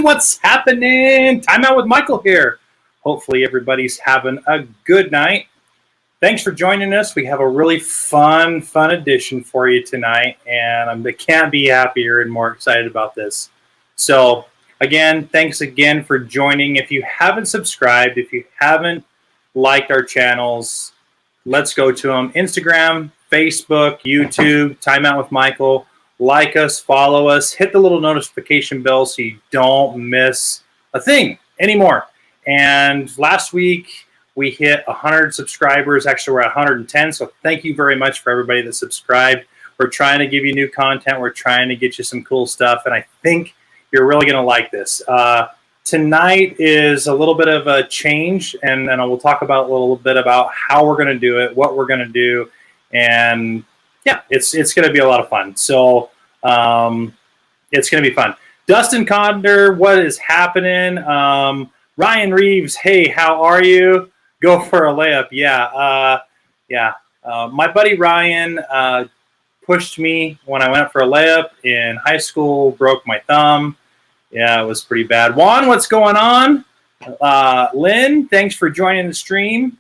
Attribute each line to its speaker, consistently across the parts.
Speaker 1: what's happening? Timeout with Michael here. Hopefully everybody's having a good night. Thanks for joining us. We have a really fun edition for you tonight, and I can't be happier and more excited about this. So, again, thanks again for joining. If you haven't subscribed, if you haven't liked our channels, let's go to them. Instagram, Facebook, YouTube, Timeout with Michael. Like us, follow us, hit the little notification bell so you don't miss a thing anymore. And last week we hit 100 subscribers. Actually, we're at 110. So thank you very much for everybody that subscribed. We're trying to give you new content. We're trying to get you some cool stuff. And I think you're really going to like this. Tonight is a little bit of a change. And then we'll talk about a little bit about how we're going to do it, what we're going to do. And yeah, it's going to be a lot of fun. So it's going to be fun. Dustin Conder, what is happening? Ryan Reeves, hey, how are you? Go for a layup. Yeah. My buddy Ryan pushed me when I went for a layup in high school, broke my thumb. Yeah, it was pretty bad. Juan, what's going on? Lynn, thanks for joining the stream.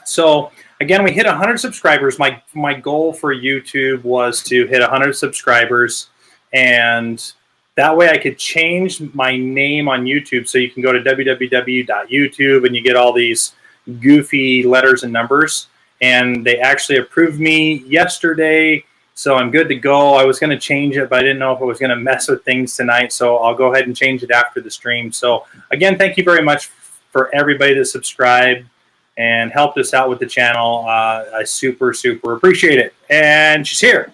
Speaker 1: So, again, we hit 100 subscribers. My goal for YouTube was to hit 100 subscribers, and that way I could change my name on YouTube. So you can go to www.youtube, and you get all these goofy letters and numbers. And they actually approved me yesterday, so I'm good to go. I was going to change it, but I didn't know if it was going to mess with things tonight, so I'll go ahead and change it after the stream. So, again, thank you very much for everybody that subscribed and helped us out with the channel. I super appreciate it. And she's here.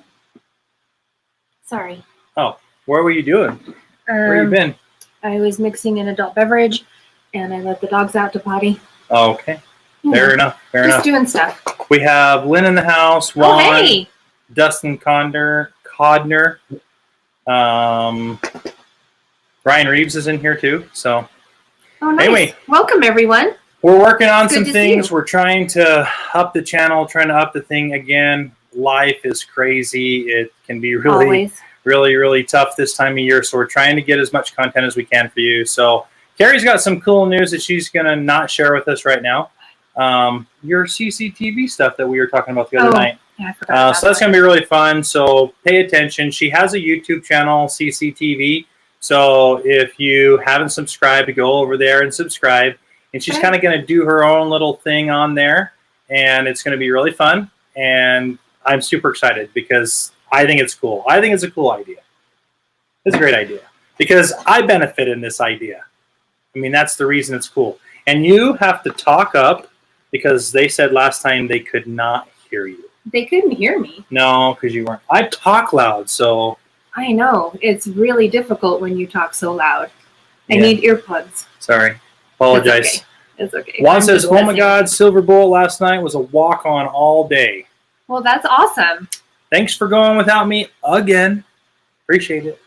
Speaker 2: Sorry.
Speaker 1: Oh, what were you doing? Where you been?
Speaker 2: I was mixing an adult beverage, and I let the dogs out to potty.
Speaker 1: Oh, okay.
Speaker 2: Yeah.
Speaker 1: Fair enough.
Speaker 2: Just doing stuff.
Speaker 1: We have Lynn in the house. Juan,
Speaker 2: hey!
Speaker 1: Dustin Codner. Ryan Reeves is in here too. So,
Speaker 2: oh, nice.
Speaker 1: Anyway,
Speaker 2: welcome everyone.
Speaker 1: We're working on some things. We're trying to up the channel, trying to up the thing again. Life is crazy. It can be really tough this time of year. So we're trying to get as much content as we can for you. So Carrie's got some cool news that she's going to not share with us right now. Your CCTV stuff that we were talking about the other night.
Speaker 2: Yeah, I forgot
Speaker 1: so that's going to be really fun. So pay attention. She has a YouTube channel, CCTV. So if you haven't subscribed, go over there and subscribe. And she's kind of going to do her own little thing on there, and it's going to be really fun. And I'm super excited because I think it's cool. I think it's a cool idea. It's a great idea because I benefit in this idea. I mean, that's the reason it's cool. And you have to talk up because they said last time they could not hear you.
Speaker 2: They couldn't hear me.
Speaker 1: No, because you weren't. I talk loud, so.
Speaker 2: I know. It's really difficult when you talk so loud. I need earplugs.
Speaker 1: Sorry. Apologize.
Speaker 2: It's okay.
Speaker 1: Juan says, oh my God, Silver Bullet last night was a walk-on all day.
Speaker 2: Well, that's awesome.
Speaker 1: Thanks for going without me again. Appreciate it.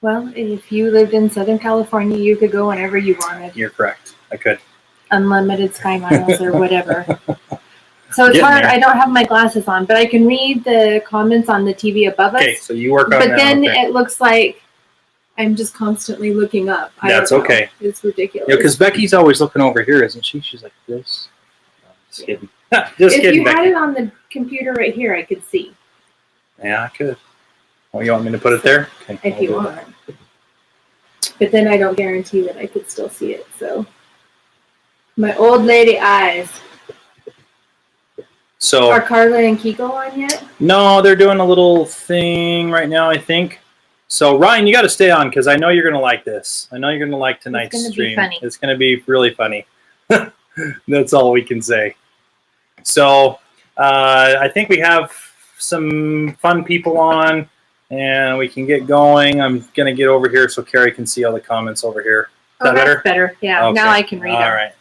Speaker 2: Well, if you lived in Southern California, you could go whenever you wanted.
Speaker 1: You're correct. I could.
Speaker 2: Unlimited Sky Miles or whatever. So it's hard. I don't have my glasses on, but I can read the comments on the TV above us.
Speaker 1: Okay, so you work on
Speaker 2: that.
Speaker 1: But
Speaker 2: then it looks like I'm just constantly looking up.
Speaker 1: That's okay.
Speaker 2: It's ridiculous.
Speaker 1: Yeah, because Becky's always looking over here, isn't she? She's like this. No, just kidding.
Speaker 2: Just kidding, Becky. If you had it on the computer right here, I could see.
Speaker 1: Yeah, I could. Oh, you want me to put it there? Okay,
Speaker 2: if you want. But then I don't guarantee that I could still see it. So my old lady eyes.
Speaker 1: So
Speaker 2: are Carla and Kiko on yet? No,
Speaker 1: they're doing a little thing right now, I think. So Ryan, you got to stay on because I know you're going to like this. I know you're going to like tonight's stream. It's going to be really funny. That's all we can say. So I think we have some fun people on, and we can get going. I'm going to get over here so Carrie can see all the comments over here. Is that better?
Speaker 2: Better. Yeah. Okay. Now I can read them.
Speaker 1: All right.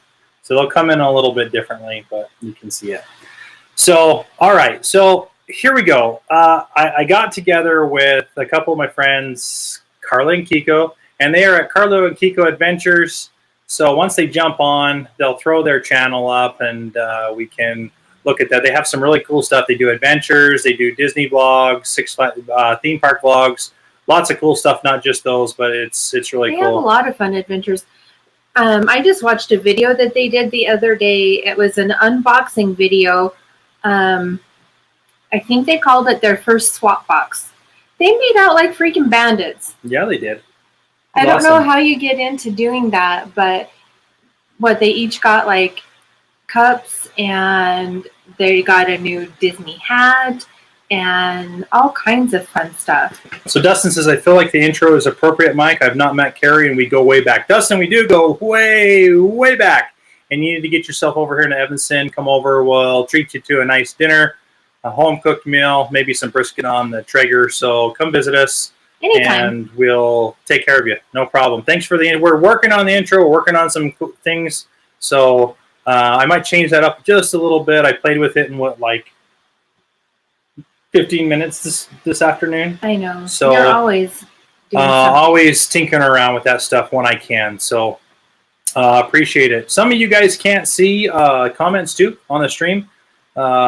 Speaker 1: So they'll come in a little bit differently, but you can see it. So, all right. So here we go. I got together with a couple of my friends, Carla and Kiko, and they are at Carlo and Kiko Adventures. So once they jump on, they'll throw their channel up, and we can look at that. They have some really cool stuff. They do adventures. They do Disney vlogs, theme park vlogs, lots of cool stuff. Not just those, but it's really
Speaker 2: They
Speaker 1: cool.
Speaker 2: have a lot of fun adventures. I just watched a video that they did the other day. It was an unboxing video. I think they called it their first swap box. They made out like freaking bandits.
Speaker 1: Yeah, they did.
Speaker 2: I don't know how you get into doing that, but they each got like cups, and they got a new Disney hat and all kinds of fun stuff.
Speaker 1: So Dustin says, I feel like the intro is appropriate, Mike. I've not met Carrie, and we go way back. Dustin, we do go way, way back. And you need to get yourself over here to Evanston. Come over. We'll treat you to a nice dinner, a home-cooked meal, maybe some brisket on the Traeger. So come visit us.
Speaker 2: Anytime.
Speaker 1: And we'll take care of you. No problem. Thanks for we're working on the intro. We're working on some things. So I might change that up just a little bit. I played with it in 15 minutes this afternoon.
Speaker 2: I know.
Speaker 1: So
Speaker 2: you're always doing
Speaker 1: always tinkering around with that stuff when I can. So appreciate it. Some of you guys can't see comments too on the stream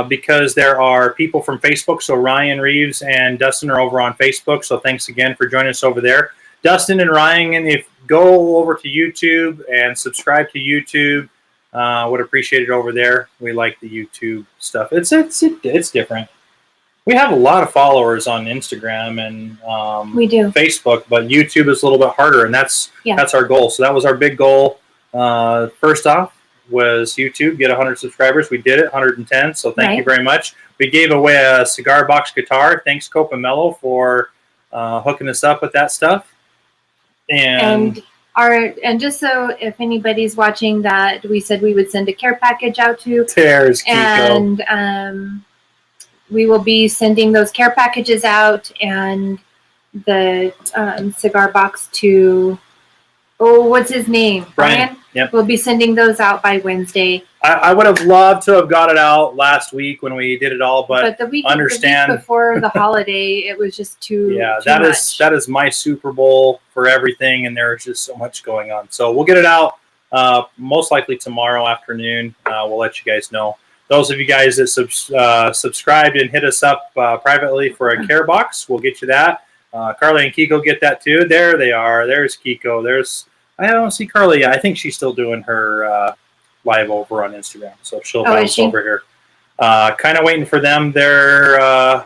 Speaker 1: because there are people from Facebook. So Ryan Reeves and Dustin are over on Facebook. So thanks again for joining us over there. Dustin and Ryan, if go over to YouTube and subscribe to YouTube, would appreciate it over there. We like the YouTube stuff. It's different. We have a lot of followers on Instagram and
Speaker 2: we do.
Speaker 1: Facebook, but YouTube is a little bit harder, and that's our goal. So that was our big goal. First off was YouTube, get 100 subscribers. We did it, 110. So thank you very much. We gave away a cigar box guitar. Thanks, Copamello, for hooking us up with that stuff. And
Speaker 2: just so if anybody's watching that, we said we would send a care package out to.
Speaker 1: There's Kiko.
Speaker 2: And we will be sending those care packages out and the cigar box to, what's his name? Brian?
Speaker 1: Yep.
Speaker 2: We'll be sending those out by Wednesday.
Speaker 1: I would have loved to have got it out last week when we did it all, but
Speaker 2: the week
Speaker 1: understand
Speaker 2: before the holiday, it was just too
Speaker 1: that
Speaker 2: much.
Speaker 1: is my Super Bowl for everything, and there's just so much going on. So we'll get it out most likely tomorrow afternoon. We'll let you guys know. Those of you guys that subscribed and hit us up privately for a care box, we'll get you that. Carly and Kiko get that too. There they are. There's Kiko. I don't see Carly yet. I think she's still doing her live over on Instagram, so she'll bounce over here. Kind of waiting for them. They're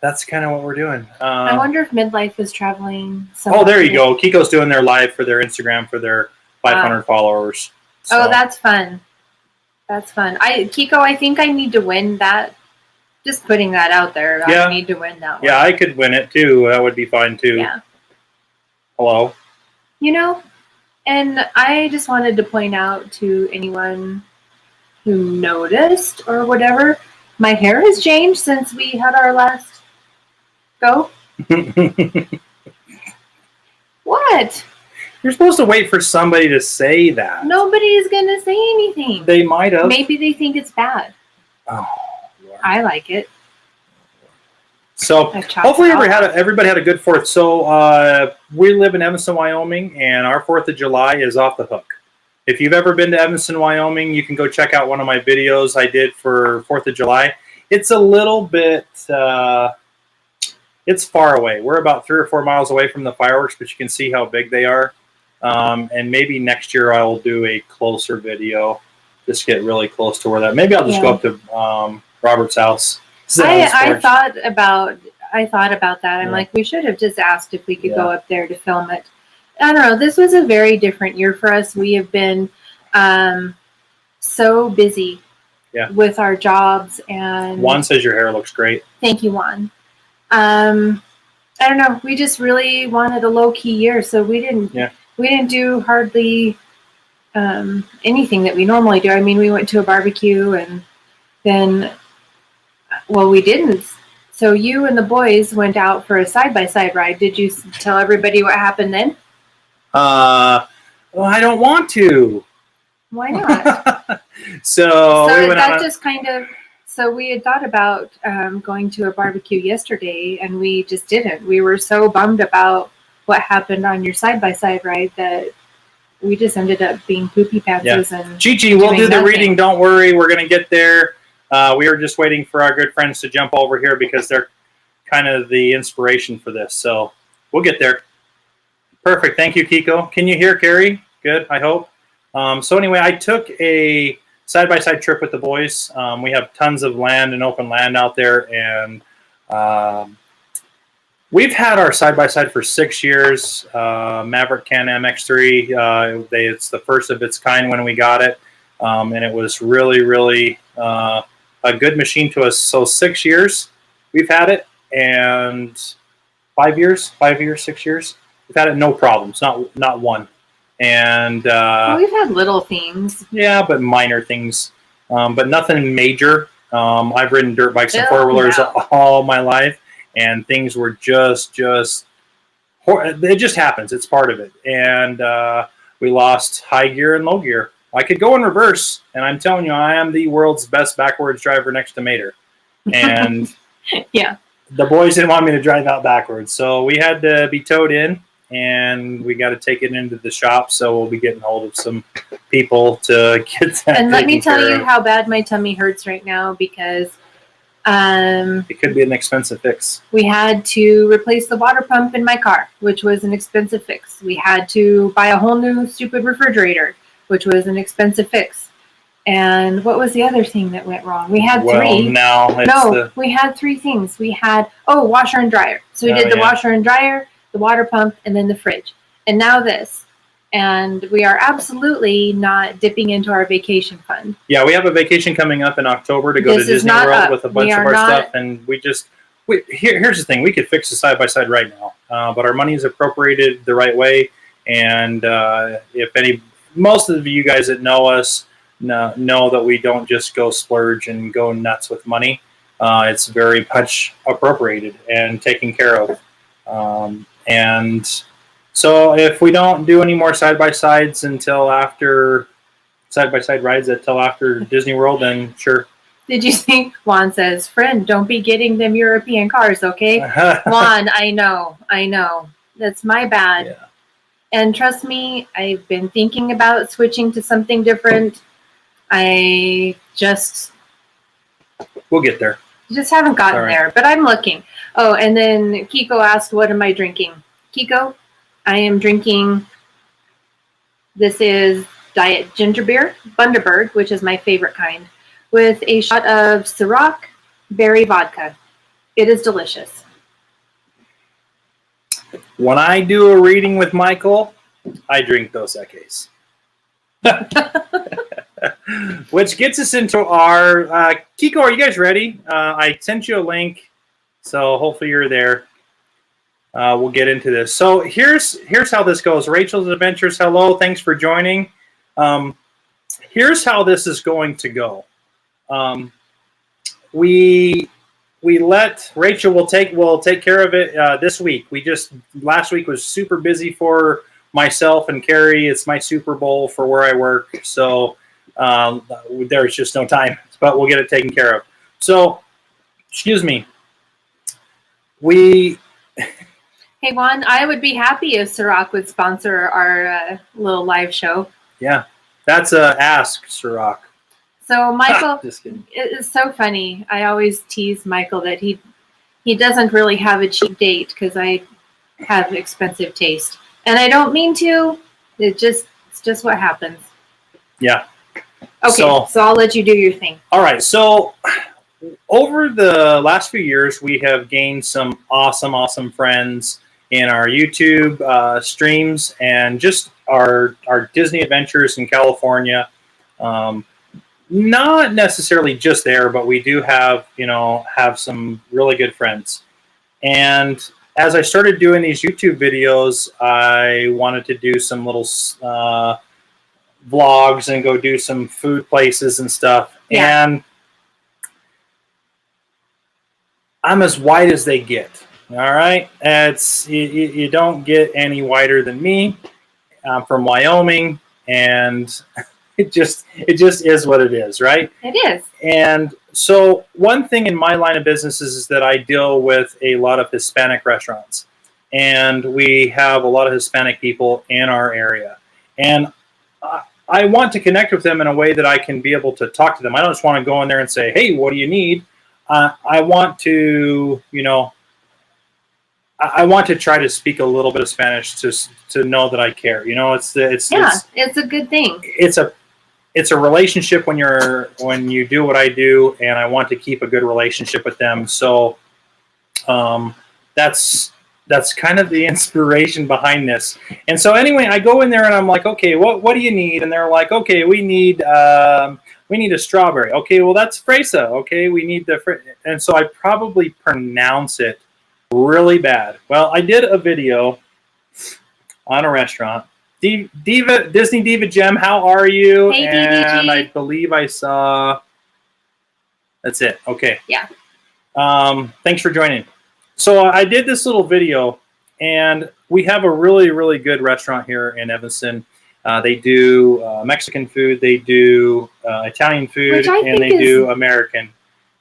Speaker 1: that's kind of what we're doing.
Speaker 2: I wonder if Midlife is traveling.
Speaker 1: Oh, there you go. Kiko's doing their live for their Instagram for their 500 followers. So.
Speaker 2: Oh, that's fun. That's fun. Kiko, I think I need to win that. Just putting that out there.
Speaker 1: Yeah.
Speaker 2: I need to win that one.
Speaker 1: Yeah, I could win it too. That would be fine too.
Speaker 2: Yeah.
Speaker 1: Hello.
Speaker 2: And I just wanted to point out to anyone who noticed or whatever, my hair has changed since we had our last go. What?
Speaker 1: You're supposed to wait for somebody to say that.
Speaker 2: Nobody's going to say anything.
Speaker 1: They might have.
Speaker 2: Maybe they think it's bad.
Speaker 1: Oh, Lord.
Speaker 2: I like it.
Speaker 1: So hopefully everybody had a good 4th. So we live in Evanston, Wyoming, and our 4th of July is off the hook. If you've ever been to Evanston, Wyoming, you can go check out one of my videos I did for 4th of July. It's a little bit, it's far away. We're about 3 or 4 miles away from the fireworks, but you can see how big they are. And maybe next year I will do a closer video, just get really close to where that. Maybe I'll just go up to Robert's house.
Speaker 2: I thought about that. I'm like, we should have just asked if we could go up there to film it. I don't know. This was a very different year for us. We have been so busy with our jobs. And
Speaker 1: Juan says your hair looks great.
Speaker 2: Thank you, Juan. I don't know. We just really wanted a low-key year, so we didn't do hardly anything that we normally do. I mean, we went to a barbecue, and then, well, we didn't. So you and the boys went out for a side-by-side ride. Did you tell everybody what happened then?
Speaker 1: Well, I don't want to.
Speaker 2: Why not?
Speaker 1: So we went
Speaker 2: that just kind of. So we had thought about going to a barbecue yesterday, and we just didn't. We were so bummed about what happened on your side-by-side ride that we just ended up being poopy pantses. And
Speaker 1: Gigi, we'll do the reading. Don't worry. We're going to get there. We are just waiting for our good friends to jump over here because they're kind of the inspiration for this. So we'll get there. Perfect. Thank you, Kiko. Can you hear Carrie? Good, I hope. So anyway, I took a side-by-side trip with the boys. We have tons of land and open land out there, and we've had our side-by-side for 6 years. Maverick Can-Am X3. It's the first of its kind when we got it, and it was really, really a good machine to us. So 6 years we've had it, and 5 years, 6 years. We've had it no problems, not one. And
Speaker 2: well, we've had little things.
Speaker 1: Yeah, but minor things, but nothing major. I've ridden dirt bikes and four-wheelers all my life, and things were just it just happens. It's part of it. And we lost high gear and low gear. I could go in reverse, and I'm telling you, I am the world's best backwards driver next to Mater. And
Speaker 2: yeah,
Speaker 1: the boys didn't want me to drive out backwards, so we had to be towed in, and we got to take it into the shop. So we'll be getting hold of some people to get that.
Speaker 2: And let me tell you how bad my tummy hurts right now, because
Speaker 1: it could be an expensive fix.
Speaker 2: We had to replace the water pump in my car, which was an expensive fix. We had to buy a whole new stupid refrigerator, which was an expensive fix. And what was the other thing that went wrong? We had three. We had three things. We had, washer and dryer. So we did the washer and dryer, the water pump, and then the fridge. And now this. And we are absolutely not dipping into our vacation fund.
Speaker 1: Yeah, we have a vacation coming up in October to go to Disney World with a bunch of our stuff. And here's the thing. We could fix the side-by-side right now. But our money is appropriated the right way. And most of you guys that know us, know that we don't just go splurge and go nuts with money. It's very much appropriated and taken care of. And so if we don't do any more side-by-sides until after side-by-side rides until after Disney World, then sure.
Speaker 2: Did you see Juan says, friend, don't be getting them European cars, okay? Juan, I know. That's my bad.
Speaker 1: Yeah.
Speaker 2: And trust me, I've been thinking about switching to something different. We'll
Speaker 1: get there.
Speaker 2: Just haven't gotten there, but I'm looking. Oh, and then Kiko asked, what am I drinking? Kiko, I am drinking, this is Diet Ginger Beer, Bundaberg, which is my favorite kind, with a shot of Ciroc berry vodka. It is delicious.
Speaker 1: When I do a reading with Michael, I drink Dos Equis. Which gets us into our Kiko. Are you guys ready? I sent you a link, so hopefully you're there. We'll get into this. So here's how this goes. Rachel's Adventures. Hello, thanks for joining. Here's how this is going to go. We let Rachel will take care of it this week. Last week was super busy for myself and Carrie. It's my Super Bowl for where I work, so there's just no time, but we'll get it taken care of. So, excuse me.
Speaker 2: Hey, Juan, I would be happy if Ciroc would sponsor our little live show.
Speaker 1: Yeah, that's a ask, Ciroc.
Speaker 2: So, Michael,
Speaker 1: just kidding.
Speaker 2: It is so funny. I always tease Michael that he doesn't really have a cheap date because I have expensive taste. And I don't mean to. It's just what happens.
Speaker 1: Yeah.
Speaker 2: Okay, so I'll let you do your thing.
Speaker 1: All right. So over the last few years, we have gained some awesome friends in our YouTube streams and just our Disney adventures in California. Not necessarily just there, but we do have some really good friends. And as I started doing these YouTube videos, I wanted to do some little vlogs and go do some food places and stuff. Yeah. And I'm as white as they get. All right. You don't get any whiter than me. I'm from Wyoming, and it just is what it is, right?
Speaker 2: It is.
Speaker 1: And so one thing in my line of business is that I deal with a lot of Hispanic restaurants, and we have a lot of Hispanic people in our area. And I want to connect with them in a way that I can be able to talk to them. I don't just want to go in there and say, hey, what do you need? I want to, I want to try to speak a little bit of Spanish to know that I care. You know, it's
Speaker 2: a good thing.
Speaker 1: It's a relationship when you do what I do, and I want to keep a good relationship with them. So that's kind of the inspiration behind this. And so anyway, I go in there and I'm like, okay, what do you need? And they're like, okay, we need a strawberry. Okay, well that's fresa. Okay, we need and so I probably pronounce it really bad. Well, I did a video on a restaurant. Disney Diva Gem, how are you?
Speaker 2: Hey,
Speaker 1: and
Speaker 2: DDG.
Speaker 1: I believe I saw. That's it. Okay.
Speaker 2: Yeah.
Speaker 1: Thanks for joining. So I did this little video, and we have a really, really good restaurant here in Evanston. They do Mexican food, they do Italian food, and they do American.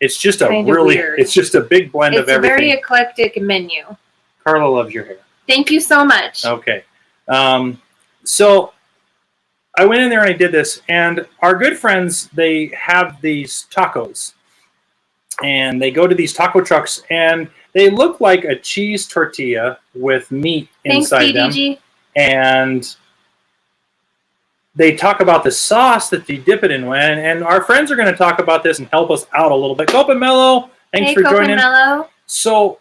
Speaker 1: It's just it's just a big blend of everything.
Speaker 2: It's a very eclectic menu.
Speaker 1: Carla loves your hair.
Speaker 2: Thank you so much.
Speaker 1: Okay. So I went in there and I did this, and our good friends, they have these tacos, and they go to these taco trucks, and they look like a cheese tortilla with meat inside them. And they talk about the sauce that you dip it in. And our friends are going to talk about this and help us out a little bit. Mello, thanks for joining.
Speaker 2: Mello.
Speaker 1: So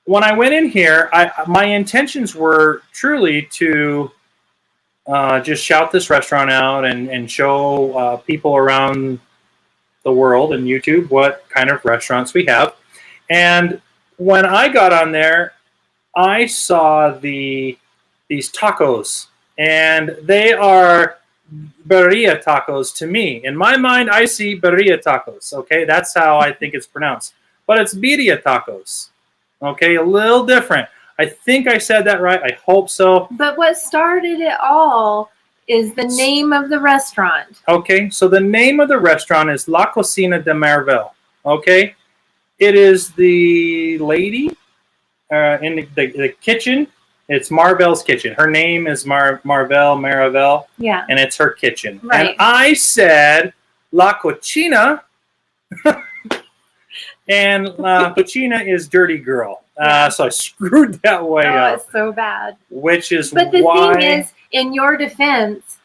Speaker 1: when I went in here, my intentions were truly to just shout this restaurant out and show people around the world and YouTube what kind of restaurants we have. And when I got on there, I saw these tacos, and they are birria tacos to me. In my mind, I see birria tacos. Okay, that's how I think it's pronounced, but it's birria tacos. Okay, a little different. I think I said that right. I hope so.
Speaker 2: But what started it all is the name of the restaurant.
Speaker 1: Okay, so the name of the restaurant is La Cocina de Marvel. Okay, it is the lady in the kitchen. It's Marvel's kitchen. Her name is Marvel.
Speaker 2: Yeah.
Speaker 1: And it's her kitchen.
Speaker 2: Right.
Speaker 1: And I said La Cocina. And La Cocina is dirty girl. So I screwed that way up.
Speaker 2: It's so bad.
Speaker 1: Which is
Speaker 2: But the
Speaker 1: why...
Speaker 2: thing is, in your defense,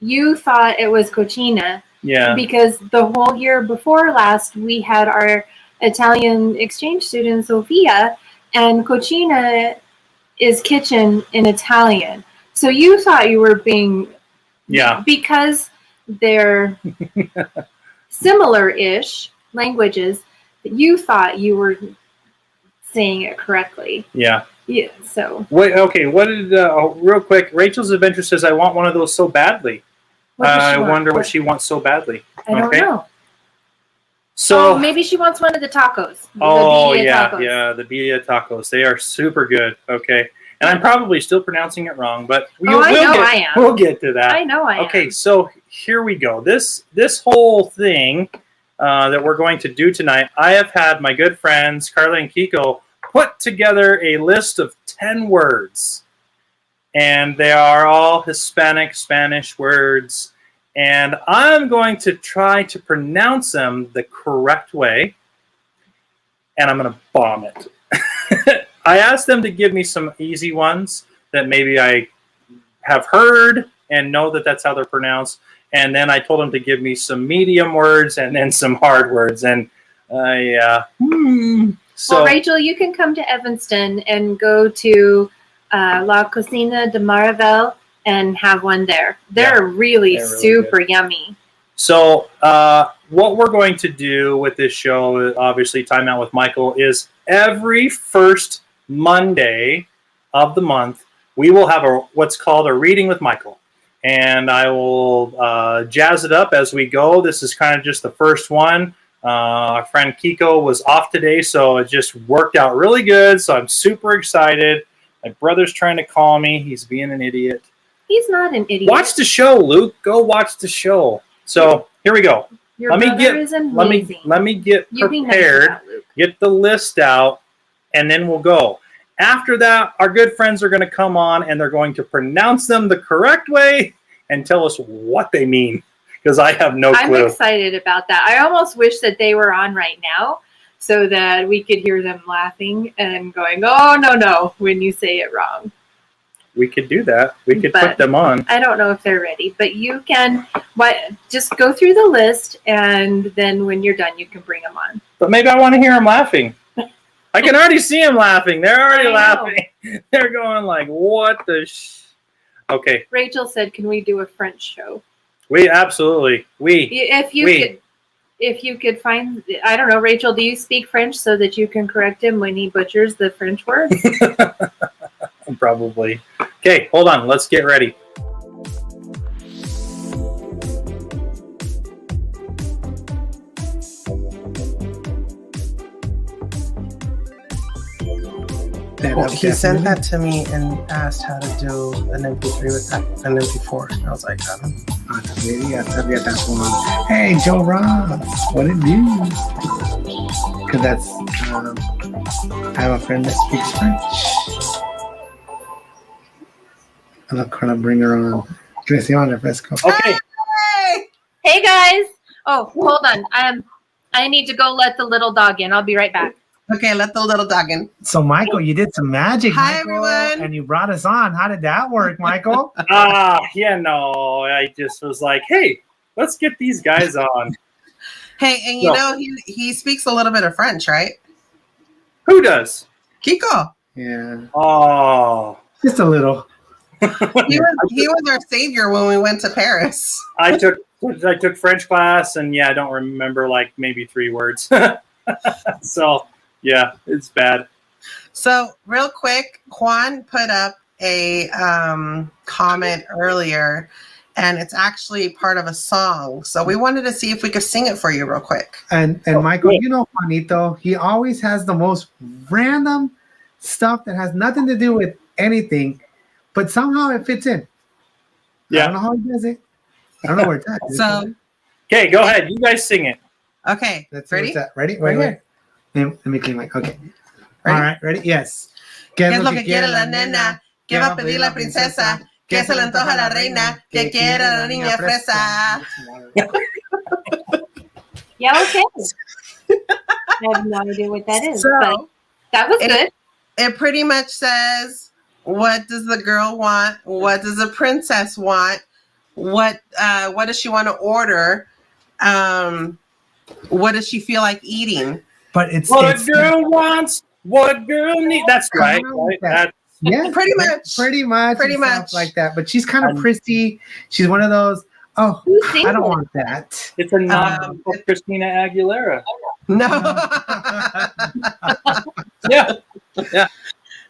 Speaker 2: you thought it was Cocina.
Speaker 1: Yeah.
Speaker 2: Because the whole year before last, we had our Italian exchange student, Sofia, and Cocina is kitchen in Italian. So you thought you were being...
Speaker 1: Yeah.
Speaker 2: Because they're similar-ish languages, you thought you were saying it correctly.
Speaker 1: Yeah.
Speaker 2: Yeah, so...
Speaker 1: Wait, okay, what did... real quick, Rachel's Adventure says, I want one of those so badly. I wonder what she wants so badly.
Speaker 2: I don't know.
Speaker 1: So
Speaker 2: maybe she wants one of the tacos.
Speaker 1: The birria tacos. They are super good. Okay, and I'm probably still pronouncing it wrong, but we'll get to that.
Speaker 2: I know I am.
Speaker 1: Okay, so here we go. This whole thing that we're going to do tonight, I have had my good friends Carla and Kiko put together a list of 10 words, and they are all Hispanic Spanish words. And I'm going to try to pronounce them the correct way, and I'm going to bomb it. I asked them to give me some easy ones that maybe I have heard and know that that's how they're pronounced. And then I told them to give me some medium words and then some hard words. And So,
Speaker 2: well, Rachel, you can come to Evanston and go to La Cocina de Marvel and have one there. They're really super yummy.
Speaker 1: So what we're going to do with this show, obviously Timeout with Michael, is every first Monday of the month, we will have what's called a reading with Michael. And I will jazz it up as we go. This is kind of just the first one. Our friend Kiko was off today, so it just worked out really good. So I'm super excited. My brother's trying to call me. He's being an idiot.
Speaker 2: He's not an idiot.
Speaker 1: Watch the show, Luke. Go watch the show. So here we go.
Speaker 2: Your brother is amazing.
Speaker 1: Let me get prepared, get the list out, and then we'll go. After that, our good friends are going to come on, and they're going to pronounce them the correct way and tell us what they mean, because I have no clue.
Speaker 2: I'm excited about that. I almost wish that they were on right now, so that we could hear them laughing and going, "Oh no," when you say it wrong.
Speaker 1: We could do that. We could put them on.
Speaker 2: I don't know if they're ready, but you can just go through the list, and then when you're done, you can bring them on.
Speaker 1: But maybe I want to hear them laughing. I can already see them laughing. They're already laughing. They're going like, what the Okay.
Speaker 2: Rachel said, can we do a French show?
Speaker 1: We absolutely.
Speaker 2: If you could find, I don't know, Rachel, do you speak French so that you can correct him when he butchers the French words?
Speaker 1: Probably. Okay, hold on. Let's get ready.
Speaker 3: He sent that to me and asked how to do an MP3 with that, an MP4. And I was like, I don't know. Hey, Joe Ross, what it do? Because that's, I have a friend that speaks French. I'm not going to bring her on.
Speaker 1: Okay.
Speaker 2: Hey, guys. Oh, hold on. I need to go let the little dog in. I'll be right back.
Speaker 3: Okay, let the little dog in.
Speaker 4: So, Michael, you did some magic.
Speaker 3: Hi,
Speaker 4: Michael,
Speaker 3: everyone.
Speaker 4: And you brought us on. How did that work, Michael?
Speaker 1: I just was like, hey, let's get these guys on.
Speaker 3: Hey, and you know, he speaks a little bit of French, right?
Speaker 1: Who does?
Speaker 3: Kiko.
Speaker 4: Yeah.
Speaker 1: Oh.
Speaker 4: Just a little.
Speaker 3: He was our savior when we went to Paris.
Speaker 1: I took French class, and I don't remember like maybe 3 words. So, yeah, it's bad.
Speaker 3: So, real quick, Juan put up a comment earlier, and it's actually part of a song. So we wanted to see if we could sing it for you real quick.
Speaker 4: And Michael, you know Juanito, he always has the most random stuff that has nothing to do with anything, but somehow it fits in.
Speaker 1: Yeah.
Speaker 4: I don't know how he does it. I don't know where it's at.
Speaker 3: So,
Speaker 1: okay, go ahead. You guys sing it.
Speaker 3: Okay,
Speaker 4: ready? Ready?
Speaker 3: Wait.
Speaker 4: Let me clean my. Okay.
Speaker 3: Ready?
Speaker 4: All right, ready? Yes.
Speaker 3: ¿Qué es lo que quiere la nena? ¿Qué va a pedir la princesa? ¿Qué se le antoja a la reina? ¿Qué quiere la niña fresa?
Speaker 2: Yeah, okay. I have no idea what that is,
Speaker 3: So,
Speaker 2: but that was good.
Speaker 3: It pretty much says, what does the girl want? What does the princess want? What does she want to order? What does she feel like eating?
Speaker 4: But it's
Speaker 1: what a girl wants, what a girl needs. That's right. That's
Speaker 3: pretty much
Speaker 4: stuff like that. But she's kind of prissy. She's one of those. Oh, I don't want that.
Speaker 1: It's a non Christina Aguilera.
Speaker 3: No.
Speaker 1: Yeah.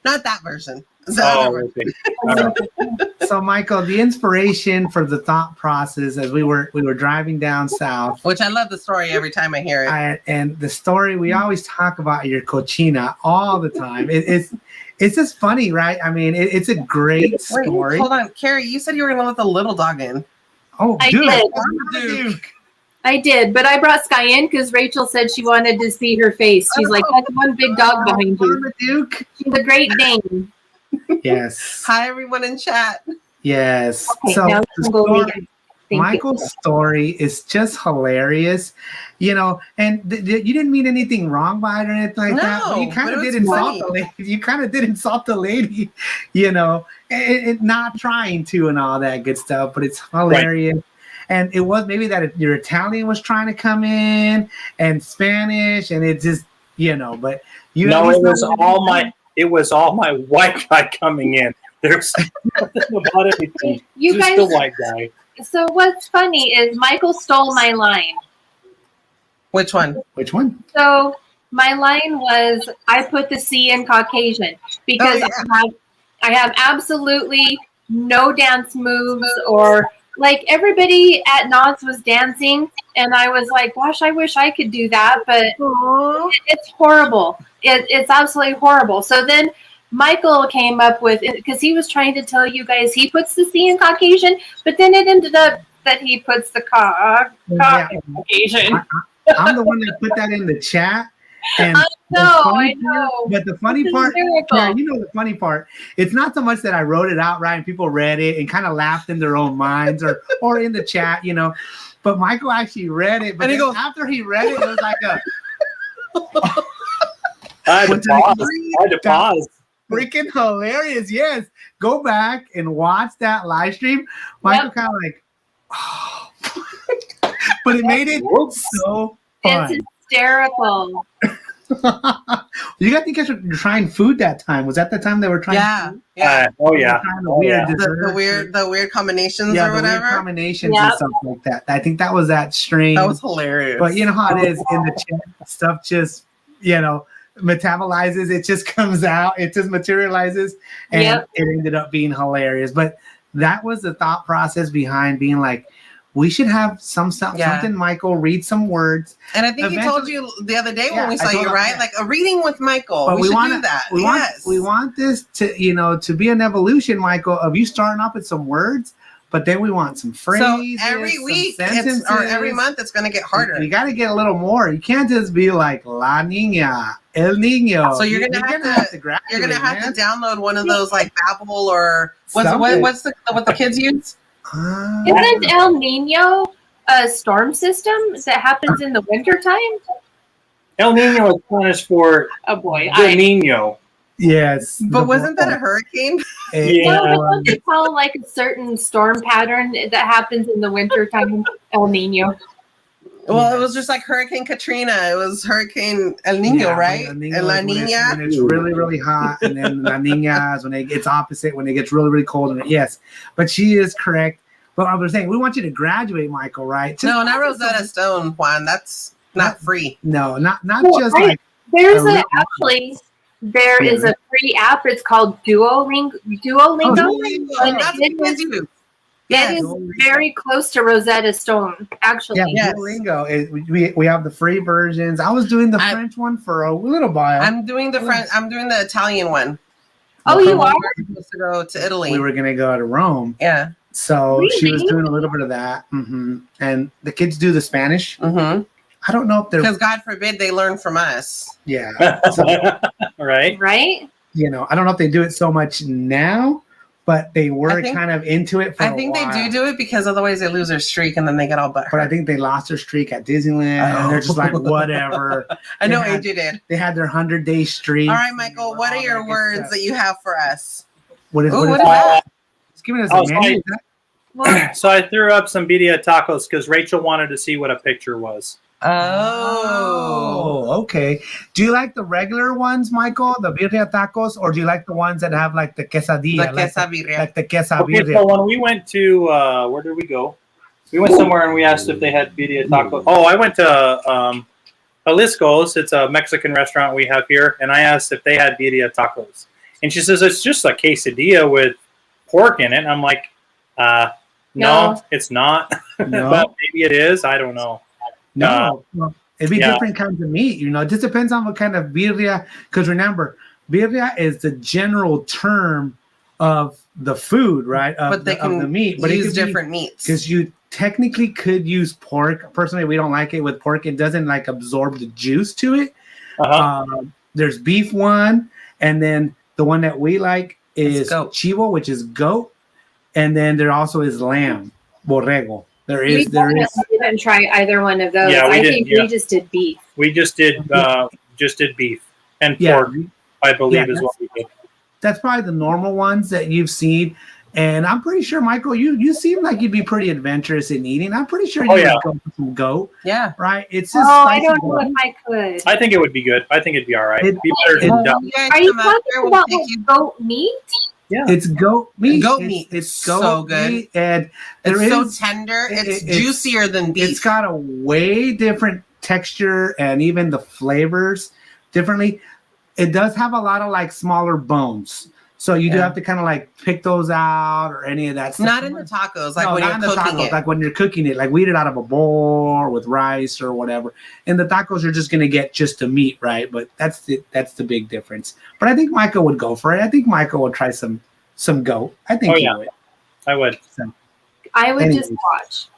Speaker 3: Not that version.
Speaker 4: So, Michael, the inspiration for the thought process as we were driving down south,
Speaker 3: which I love the story every time I hear it.
Speaker 4: And the story, we always talk about your cochina all the time. It's just funny, right? I mean, it's a great story.
Speaker 3: Hold on, Carrie, you said you were going to let the little dog in.
Speaker 4: Oh,
Speaker 2: I did. I did, but I brought Sky in because Rachel said she wanted to see her face. She's like, that's one big dog behind you.
Speaker 4: Duke.
Speaker 2: She's a Great Dane.
Speaker 4: Yes.
Speaker 3: Hi, everyone in chat.
Speaker 4: Yes.
Speaker 2: Okay,
Speaker 4: so
Speaker 2: now
Speaker 4: Michael's story is just hilarious, and you didn't mean anything wrong by it or anything like that. But you kind of did insult the lady. You kind of did insult the lady, and not trying to and all that good stuff. But it's hilarious. Right. And it was maybe that your Italian was trying to come in and Spanish, and it just, but you.
Speaker 1: No, it was all my white guy coming in. There's nothing about anything.
Speaker 2: You
Speaker 1: just
Speaker 2: guys,
Speaker 1: the white guy.
Speaker 2: So what's funny is Michael stole my line.
Speaker 3: Which one?
Speaker 2: So my line was, I put the C in Caucasian because I have absolutely no dance moves, or like everybody at Knott's was dancing, and I was like, gosh, I wish I could do that, but it's horrible. It's absolutely horrible. So then Michael came up with it because he was trying to tell you guys he puts the C in Caucasian, but then it ended up that he puts the Caucasian.
Speaker 4: I'm the one that put that in the chat. And
Speaker 2: I know.
Speaker 4: But the funny part, the funny part, it's not so much that I wrote it out right and people read it and kind of laughed in their own minds or in the chat, but Michael actually read it. But after he read it, it was like
Speaker 1: I had to pause.
Speaker 4: Freaking hilarious. Yes. Go back and watch that live stream. Michael kind of like, oh. But it made it so fun.
Speaker 2: It's hysterical.
Speaker 4: You guys think you're trying food that time? Was that the time they were trying food?
Speaker 3: Yeah.
Speaker 1: The
Speaker 3: weird combinations
Speaker 4: or
Speaker 3: whatever.
Speaker 4: The weird combinations and stuff like that. I think that was that strange.
Speaker 3: That was hilarious.
Speaker 4: But you know how it is in the chat. Stuff just, metabolizes. It just comes out. It just materializes. And it ended up being hilarious. But that was the thought process behind being like, we should have something, Michael, read some words.
Speaker 3: And I think he told you the other day when we saw you, right? Like a reading with Michael. But we should do that.
Speaker 4: We want this to, to be an evolution, Michael, of you starting off with some words, but then we want some phrases.
Speaker 3: So every week or every month, it's going to get harder.
Speaker 4: You got to get a little more. You can't just be like La Niña, El Niño.
Speaker 3: So you're going to have to download one of those like Babbel or what's what the kids use?
Speaker 2: Isn't El Nino a storm system that happens in the wintertime?
Speaker 1: El Nino is Spanish for the Nino.
Speaker 4: Yes.
Speaker 3: But wasn't that a hurricane?
Speaker 2: No, but don't they call like a certain storm pattern that happens in the wintertime El Nino?
Speaker 3: Well, it was just like Hurricane Katrina. It was Hurricane El Nino, right? And La Niña.
Speaker 4: When it's really, really hot. And then La Niña is when it's opposite, when it gets really, really cold. And yes. But she is correct. But I was saying, we want you to graduate, Michael, right?
Speaker 3: No, not Rosetta Stone, Juan. That's not free.
Speaker 4: No, not just like.
Speaker 2: There is a free app. It's called Duolingo. It is very close to Rosetta Stone, actually.
Speaker 4: Yeah, Duolingo. We have the free versions. I was doing the French one for a little while.
Speaker 3: I'm doing the Italian one.
Speaker 2: Oh, you are?
Speaker 3: We're supposed to go to Italy.
Speaker 4: We were going to go to Rome.
Speaker 3: Yeah.
Speaker 4: So she was doing a little bit of that. Mm-hmm. And the kids do the Spanish.
Speaker 3: Mm-hmm.
Speaker 4: I don't know if they're...
Speaker 3: Because God forbid they learn from us.
Speaker 4: Yeah. So,
Speaker 2: right?
Speaker 4: I don't know if they do it so much now, but they were kind of into it for a while.
Speaker 3: I think they do it because otherwise they lose their streak and then they get all butthurt.
Speaker 4: But I think they lost their streak at Disneyland and they're just like, whatever.
Speaker 3: I know AJ did.
Speaker 4: They had their 100-day streak.
Speaker 3: All right, Michael, what are your words that you have for us?
Speaker 4: What is that? It's giving us a menu.
Speaker 1: So I threw up some birria tacos because Rachel wanted to see what a picture was.
Speaker 4: Oh, okay. Do you like the regular ones, Michael, the birria tacos, or do you like the ones that have like the quesadilla?
Speaker 3: Like the
Speaker 4: quesabirria.
Speaker 1: Okay, so when we went to, where did we go? We went somewhere and we asked if they had birria tacos. Oh, I went to Jalisco's. It's a Mexican restaurant we have here. And I asked if they had birria tacos. And she says, it's just a quesadilla with pork in it. And I'm like, no, it's not.
Speaker 4: No.
Speaker 1: But maybe it is. I don't know.
Speaker 4: No, it'd be different kinds of meat. It just depends on what kind of birria. Because remember, birria is the general term of the food, right?
Speaker 3: But they can the meat. But use different meats.
Speaker 4: Because you technically could use pork. Personally, we don't like it with pork. It doesn't like absorb the juice to it. There's beef one, and then the one that we like is chivo, which is goat, and then there also is lamb, borrego. We
Speaker 2: didn't try either one of those.
Speaker 1: Yeah, we
Speaker 2: just did beef.
Speaker 1: We just did beef and pork, I believe is what we did.
Speaker 4: That's probably the normal ones that you've seen. And I'm pretty sure, Michael, you seem like you'd be pretty adventurous in eating. I'm pretty sure you'd go for some goat.
Speaker 3: Yeah.
Speaker 4: Right? It's just
Speaker 2: I don't know if I could.
Speaker 1: I think it would be good. I think it'd be all right. It'd be better than duck.
Speaker 2: Are you talking about goat meat?
Speaker 4: Yeah, it's goat meat.
Speaker 3: It's goat so good,
Speaker 4: meat, and
Speaker 3: it's so tender. It's juicier than beef.
Speaker 4: It's got a way different texture and even the flavors differently. It does have a lot of like smaller bones, so you do have to kind of like pick those out or any of that stuff.
Speaker 3: Not in the tacos, like when you're cooking it.
Speaker 4: Like when you're cooking it, like we eat it out of a bowl or with rice or whatever. And the tacos are just gonna get just the meat, right? But that's the big difference. But I think Michael would go for it. I think Michael would try some goat. I think he would.
Speaker 1: I would.
Speaker 4: So,
Speaker 2: I would just watch.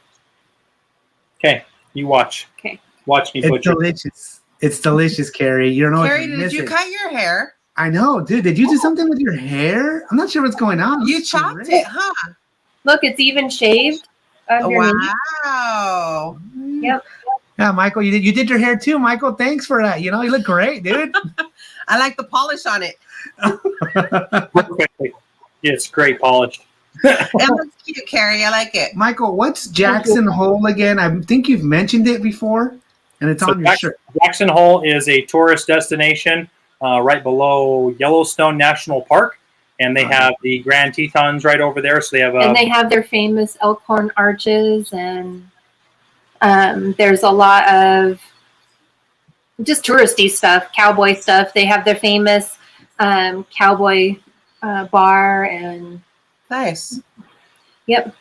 Speaker 1: Okay, you watch.
Speaker 2: Okay.
Speaker 1: Watch me butcher.
Speaker 4: Delicious. It's delicious, Carrie. You don't know.
Speaker 3: Carrie, did you cut your hair?
Speaker 4: I know, dude. Did you do something with your hair? I'm not sure what's going on.
Speaker 3: You chopped it, huh?
Speaker 2: Look, it's even shaved.
Speaker 3: Wow.
Speaker 2: Yep.
Speaker 4: Yeah, Michael, you did your hair too, Michael. Thanks for that. You look great, dude.
Speaker 3: I like the polish on it.
Speaker 1: Perfectly. Yeah, it's great polish.
Speaker 3: It looks cute, Carrie. I like it.
Speaker 4: Michael, what's Jackson Hole again? I think you've mentioned it before, and it's on your shirt.
Speaker 1: Jackson Hole is a tourist destination right below Yellowstone National Park, and they have the Grand Tetons right over there. So they have
Speaker 2: and they have their famous Elkhorn arches, and there's a lot of just touristy stuff, cowboy stuff. They have their famous cowboy bar and.
Speaker 3: Nice.
Speaker 2: Yep.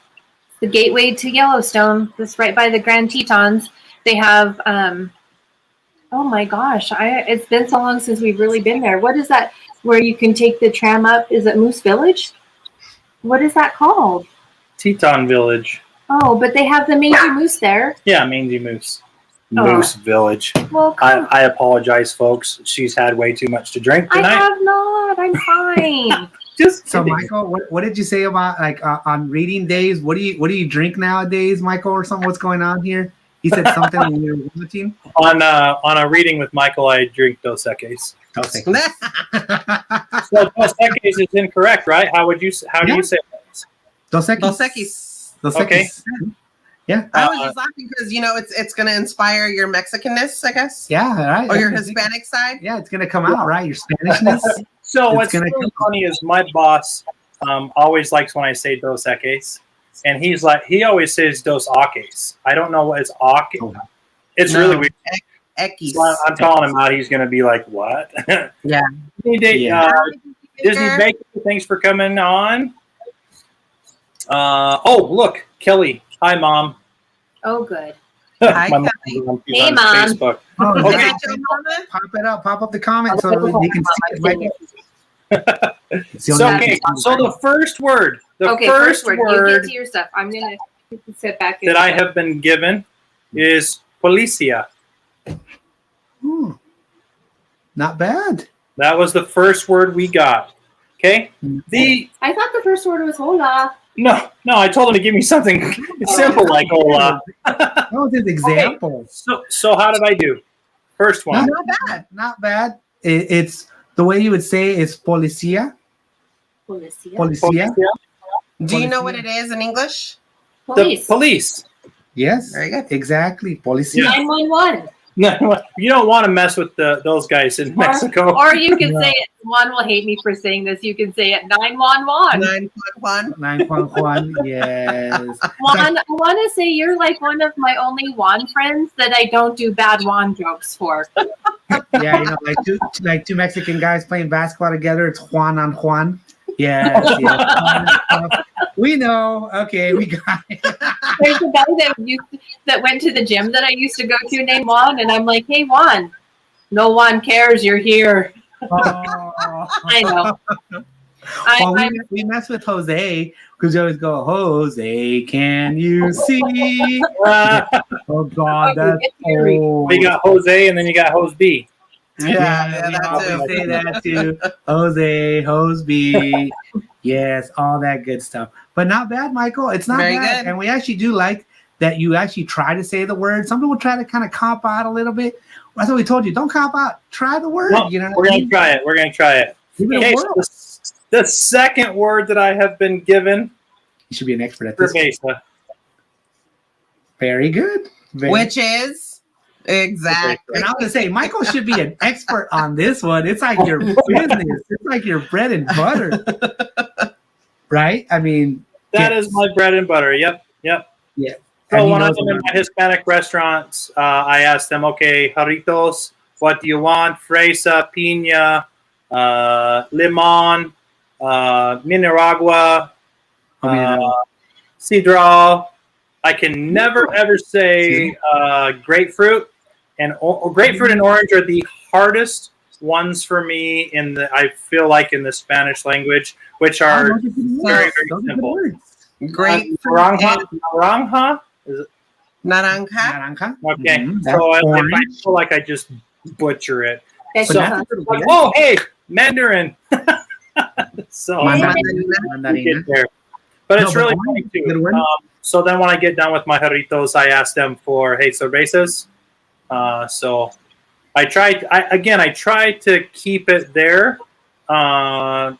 Speaker 2: The gateway to Yellowstone. That's right by the Grand Tetons. They have, oh my gosh, it's been so long since we've really been there. What is that where you can take the tram up? Is it Moose Village? What is that called?
Speaker 1: Teton Village.
Speaker 2: Oh, but they have the Mangy Moose there.
Speaker 1: Yeah, Mangy Moose. Moose Village.
Speaker 2: Well,
Speaker 1: I apologize, folks. She's had way too much to drink tonight.
Speaker 2: I have not. I'm fine.
Speaker 4: So, Michael, what did you say about on reading days? What do you drink nowadays, Michael, or something? What's going on here? He said something when you were watching.
Speaker 1: On a reading with Michael, I drink Dos Equis.
Speaker 4: Dos Equis.
Speaker 1: So Dos Equis is incorrect, right? How do you say that?
Speaker 4: Dos Equis.
Speaker 3: Dos Equis.
Speaker 4: Dos Equis.
Speaker 1: Okay.
Speaker 3: Yeah. I was just laughing because it's going to inspire your Mexicanness, I guess.
Speaker 4: Yeah, right.
Speaker 3: Or your Hispanic side.
Speaker 4: Yeah, it's going to come out, right? Your Spanishness.
Speaker 1: So what's really funny is my boss always likes when I say Dos Equis, and he always says Dos Equis. I don't know what it's Equis. It's really weird.
Speaker 3: Equis.
Speaker 1: So I'm calling him out. He's going to be like, "What?"
Speaker 3: Yeah.
Speaker 1: Disney Bacon, thanks for coming on. Look, Kelly. Hi, Mom.
Speaker 2: Oh, good.
Speaker 3: Hi,
Speaker 1: Kelly.
Speaker 2: Hey, Mom.
Speaker 1: Facebook.
Speaker 4: Oh,
Speaker 3: okay.
Speaker 4: Pop up the comment so you can see it.
Speaker 1: So the first word. First word.
Speaker 2: You get to your stuff. I'm gonna sit back.
Speaker 1: That I have been given is policia.
Speaker 4: Not bad.
Speaker 1: That was the first word we got. Okay.
Speaker 2: I thought the first word was hola.
Speaker 1: No. I told him to give me something simple like hola.
Speaker 4: That was his example.
Speaker 1: Okay. So how did I do? First one.
Speaker 4: Not bad. It's the way you would say is policia. Policia.
Speaker 3: Do you know what it is in English?
Speaker 2: Police.
Speaker 1: The police.
Speaker 4: Yes.
Speaker 3: Very good.
Speaker 4: Exactly. Policia.
Speaker 2: 911.
Speaker 1: No, you don't want to mess with those guys in Mexico.
Speaker 2: Or you can say it. Juan will hate me for saying this. You can say it 911.
Speaker 3: 911.
Speaker 4: 911. Yes.
Speaker 2: Juan, I want to say you're like one of my only Juan friends that I don't do bad Juan jokes for.
Speaker 4: Yeah, like two Mexican guys playing basketball together. It's Juan on Juan. Yes. We know. Okay, we got it.
Speaker 2: There's a guy that went to the gym that I used to go to named Juan, and I'm like, hey, Juan, no one cares you're here.
Speaker 4: Oh.
Speaker 2: I know.
Speaker 4: We mess with Jose because you always go, Jose, can you see? Oh, God, that's old.
Speaker 1: We got Jose, and then you got Jose B.
Speaker 4: Yeah, we say that too. Jose B. Yes, all that good stuff. But not bad, Michael. It's not bad. And we actually do like that you actually try to say the word. Some people try to kind of cop out a little bit. That's what we told you. Don't cop out. Try the word.
Speaker 1: Well, we're going to try it. Okay, so the second word that I have been given.
Speaker 4: You should be an expert at this.
Speaker 1: Cerveza.
Speaker 4: Very good.
Speaker 3: Which is? Exactly.
Speaker 4: And I was going to say, Michael should be an expert on this one. It's like your business. It's like your bread and butter. Right? I mean.
Speaker 1: That is my bread and butter. Yep.
Speaker 4: Yeah.
Speaker 1: So when I'm in my Hispanic restaurants, I ask them, okay, jarritos, what do you want? Fresa, piña, limon, mineragua, sidral. I can never ever say grapefruit, and grapefruit and orange are the hardest ones for me I feel like in the Spanish language, which are very, very simple. Naranja? Is it?
Speaker 3: Naranja.
Speaker 1: Okay,
Speaker 4: Mm-hmm.
Speaker 1: So I feel like I just butcher it.
Speaker 2: So,
Speaker 1: Oh, hey, Mandarin. So
Speaker 3: Mandarina.
Speaker 1: there. But it's really funny too. So then when I get done with my jarritos, I ask them for, hey, cervezas. So I try to keep it there. I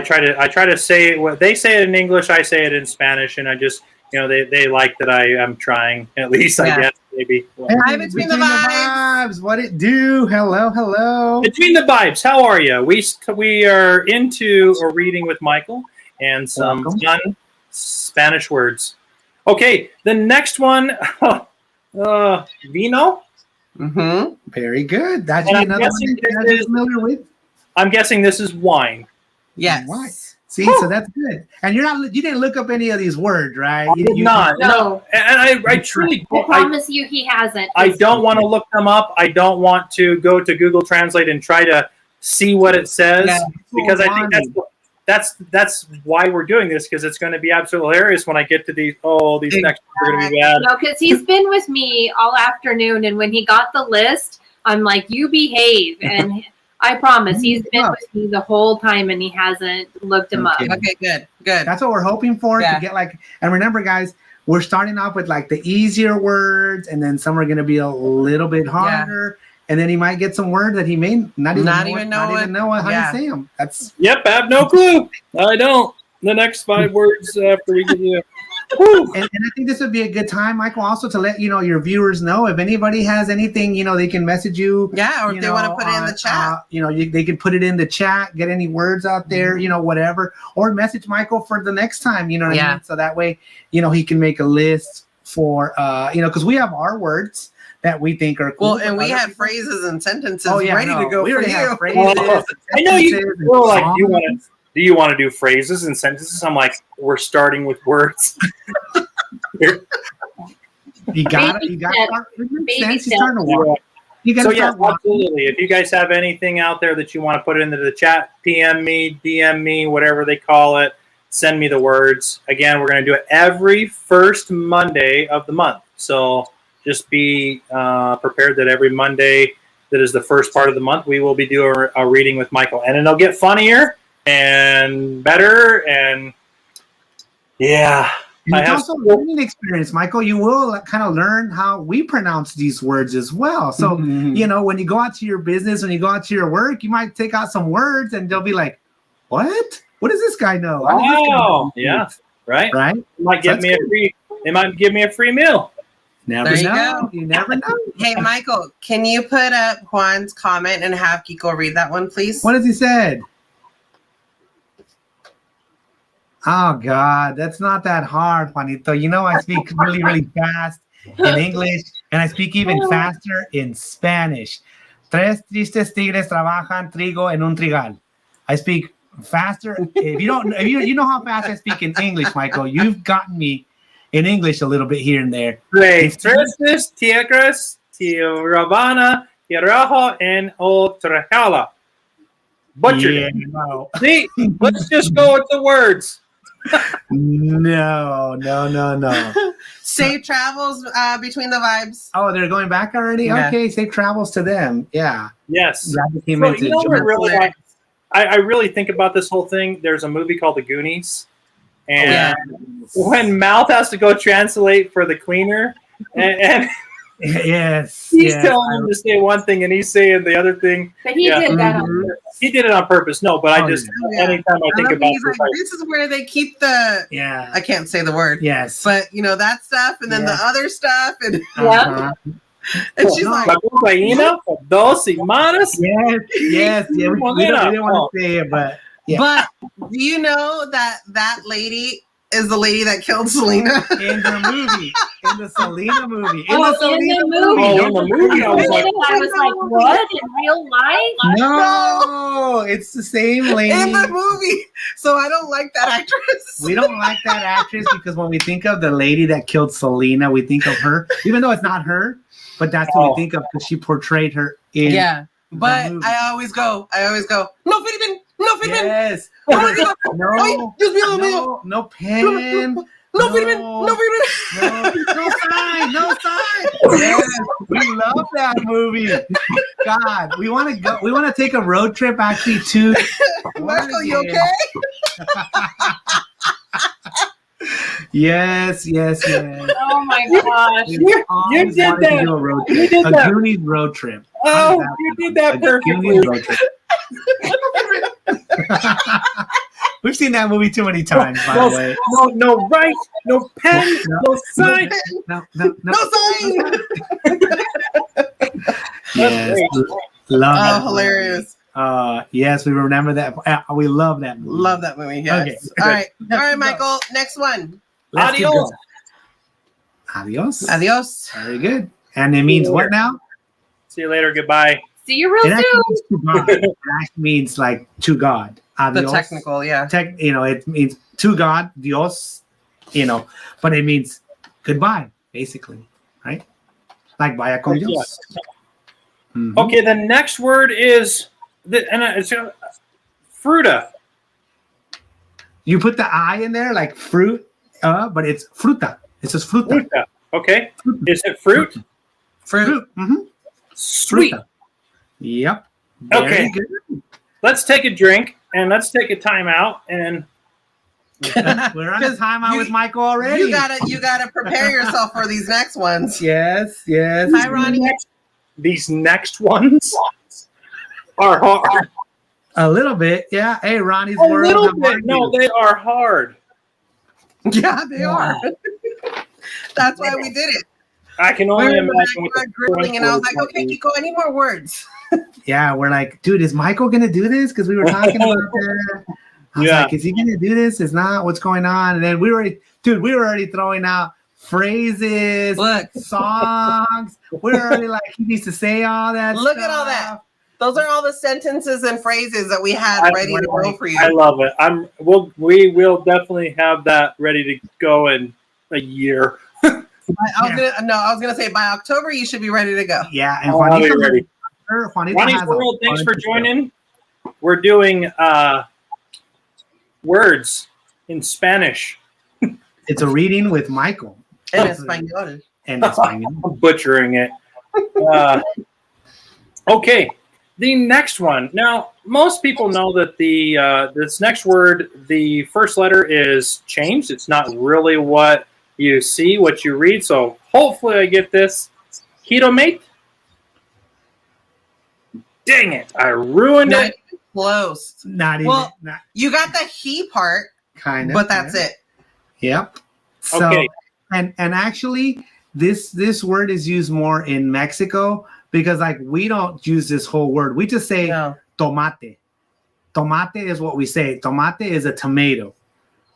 Speaker 1: try to say what they say it in English. I say it in Spanish, and I just, they like that I am trying, at least, I guess, maybe.
Speaker 3: Hi, Between the Vibes.
Speaker 4: What it do? Hello.
Speaker 1: Between the Vibes, how are you? We are into a reading with Michael and some fun Spanish words. Okay, the next one, vino.
Speaker 3: Mm-hmm.
Speaker 4: Very good. That's another one that you're familiar with.
Speaker 1: I'm guessing this is wine.
Speaker 3: Yes.
Speaker 4: Wine. See, so that's good. And you didn't look up any of these words, right?
Speaker 1: I did not. No. And I truly
Speaker 2: I promise you he hasn't.
Speaker 1: I don't want to look them up. I don't want to go to Google Translate and try to see what it says, because I think that's why we're doing this, because it's going to be absolutely hilarious when I get to these. Oh, these next ones are going to be bad.
Speaker 2: No, because he's been with me all afternoon, and when he got the list, I'm like, you behave. And I promise he's been with me the whole time, and he hasn't looked them up.
Speaker 3: Okay, good.
Speaker 4: That's what we're hoping for, to get and remember, guys, we're starting off with like the easier words, and then some are going to be a little bit harder. And then he might get some words that he may not even know how to say them.
Speaker 1: Yep, I have no clue. I don't. The next 5 words after we give you.
Speaker 4: And I think this would be a good time, Michael, also to let your viewers know if anybody has anything, they can message you.
Speaker 3: Yeah, or if they want to put it in the chat.
Speaker 4: They can put it in the chat, get any words out there, whatever, or message Michael for the next time. You know what I mean? So that way, he can make a list for, because we have our words that we think are cool.
Speaker 3: Well, and we have phrases and sentences ready to go
Speaker 4: we
Speaker 3: for
Speaker 4: already
Speaker 3: you.
Speaker 4: have phrases.
Speaker 1: I know you feel like do you want to do phrases and sentences? I'm like, we're starting with words.
Speaker 4: You got to start. He's starting to walk.
Speaker 1: Absolutely. If you guys have anything out there that you want to put into the chat, PM me, DM me, whatever they call it, send me the words. Again, we're going to do it every first Monday of the month. So just be prepared that every Monday that is the first part of the month, we will be doing a reading with Michael. And it'll get funnier and better. And
Speaker 4: it's also a learning experience, Michael. You will kind of learn how we pronounce these words as well. So, when you go out to your business, when you go out to your work, you might take out some words and they'll be like, what? What does this guy know?
Speaker 1: Wow. Yeah. Right.
Speaker 4: They
Speaker 1: might give me a free meal.
Speaker 4: Never know. You never know.
Speaker 3: Hey, Michael, can you put up Juan's comment and have Kiko read that one, please?
Speaker 4: What has he said? Oh, God, that's not that hard, Juanito. I speak really, really fast in English, and I speak even faster in Spanish. Tres tristes tigres trabajan trigo en un trigal. I speak faster. If you know how fast I speak in English, Michael, you've gotten me in English a little bit here and there.
Speaker 1: Tres tristes tigres trabajan trigo en un trigal. Butchered. See, let's just go with the words.
Speaker 4: No.
Speaker 3: Safe travels between the vibes.
Speaker 4: Oh, they're going back already? Yeah. Okay, safe travels to them. Yeah.
Speaker 1: Yes. I really think about this whole thing. There's a movie called The Goonies. And when Mouth has to go translate for the cleaner, and he's telling him to say one thing and he's saying the other thing.
Speaker 2: But he did that on purpose.
Speaker 1: He did it on purpose. No, but anytime I think about
Speaker 3: this, this is where they keep the I can't say the word.
Speaker 4: Yes.
Speaker 3: But that stuff and then the other stuff and and she's like,
Speaker 1: 2 semanas.
Speaker 4: Yes. We didn't want to say it, but
Speaker 3: But do you know that lady is the lady that killed Selena
Speaker 4: in the movie? In the Selena movie.
Speaker 1: In the movie. I was
Speaker 2: like, what? In real life?
Speaker 4: No, it's the same lady.
Speaker 3: In the movie. So I don't like that actress.
Speaker 4: We don't like that actress because when we think of the lady that killed Selena, we think of her, even though it's not her, but that's what we think of because she portrayed her in
Speaker 3: but I always go, no, Felipe.
Speaker 4: Yes.
Speaker 3: No
Speaker 4: pen. No sign. Yes. We love that movie. God, we want to go. We want to take a road trip actually to.
Speaker 3: Michael, you okay?
Speaker 4: Yes.
Speaker 2: Oh my gosh.
Speaker 1: You did that. You did
Speaker 4: a
Speaker 1: that.
Speaker 4: Goonies road trip.
Speaker 1: Oh, you did that perfectly.
Speaker 4: Road trip. We've seen that movie too many times, by the way.
Speaker 1: No right, no pen, no sign.
Speaker 4: No
Speaker 3: sign.
Speaker 4: Yes, love that
Speaker 3: hilarious.
Speaker 4: yes, we remember that. We love that movie.
Speaker 3: Love that movie. Yes.
Speaker 4: Okay.
Speaker 3: All right, Michael. Next one.
Speaker 4: Let's keep
Speaker 1: Adios.
Speaker 4: going. Adios.
Speaker 3: Adios.
Speaker 4: Very good. And it means what now?
Speaker 1: See you later. Goodbye.
Speaker 2: See you real
Speaker 4: It actually
Speaker 2: soon.
Speaker 4: means to God. It actually means like to God. Adios.
Speaker 3: The technical, yeah.
Speaker 4: It means to God, Dios, but it means goodbye, basically, right? Like vaya con Dios. Mm-hmm.
Speaker 1: Okay, the next word is fruta.
Speaker 4: You put the I in there like fruit, but it's fruta. It says fruta.
Speaker 1: Fruta. Okay. Is it fruit?
Speaker 3: Fruit.
Speaker 4: Mm-hmm.
Speaker 1: Sweet.
Speaker 4: Fruta. Yep. Very
Speaker 1: Okay.
Speaker 4: good.
Speaker 1: Let's take a drink and let's take a timeout. And
Speaker 4: We're on a timeout with Michael already.
Speaker 3: You gotta prepare yourself for these next ones.
Speaker 4: Yes.
Speaker 3: Hi, Ronnie.
Speaker 1: these next ones are hard.
Speaker 4: A little bit, yeah. Hey, Ronnie's
Speaker 1: A little bit. No, they are hard.
Speaker 3: Yeah, they are. That's why we did it.
Speaker 1: I can only imagine with the
Speaker 3: grilling, and I was like, okay, Kiko, I need more words.
Speaker 4: Yeah, we're like, dude, is Michael gonna do this? Because we were talking about that. I was like, is he gonna do this? Is not what's going on? And then we were already throwing out phrases, songs. We were already like, he needs to say all that.
Speaker 3: Look at all that. Those are all the sentences and phrases that we had ready to go for you.
Speaker 1: I love it. We will definitely have that ready to go in a year.
Speaker 3: I was gonna say by October you should be ready to go.
Speaker 4: Yeah, and
Speaker 1: Juanito ready.
Speaker 4: Juanito's
Speaker 1: World, thanks for joining. We're doing words in Spanish.
Speaker 4: It's a reading with Michael.
Speaker 3: En español.
Speaker 4: And Espanol.
Speaker 1: I'm butchering it. Okay, the next one. Now, most people know that this next word, the first letter is changed. It's not really what you see, what you read. So hopefully I get this. Ketomate. Dang it! I ruined it.
Speaker 3: Close.
Speaker 4: Not even.
Speaker 3: You got the he part,
Speaker 4: kind of,
Speaker 3: but that's it.
Speaker 4: Yep. So,
Speaker 1: okay.
Speaker 4: And actually, this word is used more in Mexico because like we don't use this whole word. We just say tomate. Tomate is what we say. Tomate is a tomato,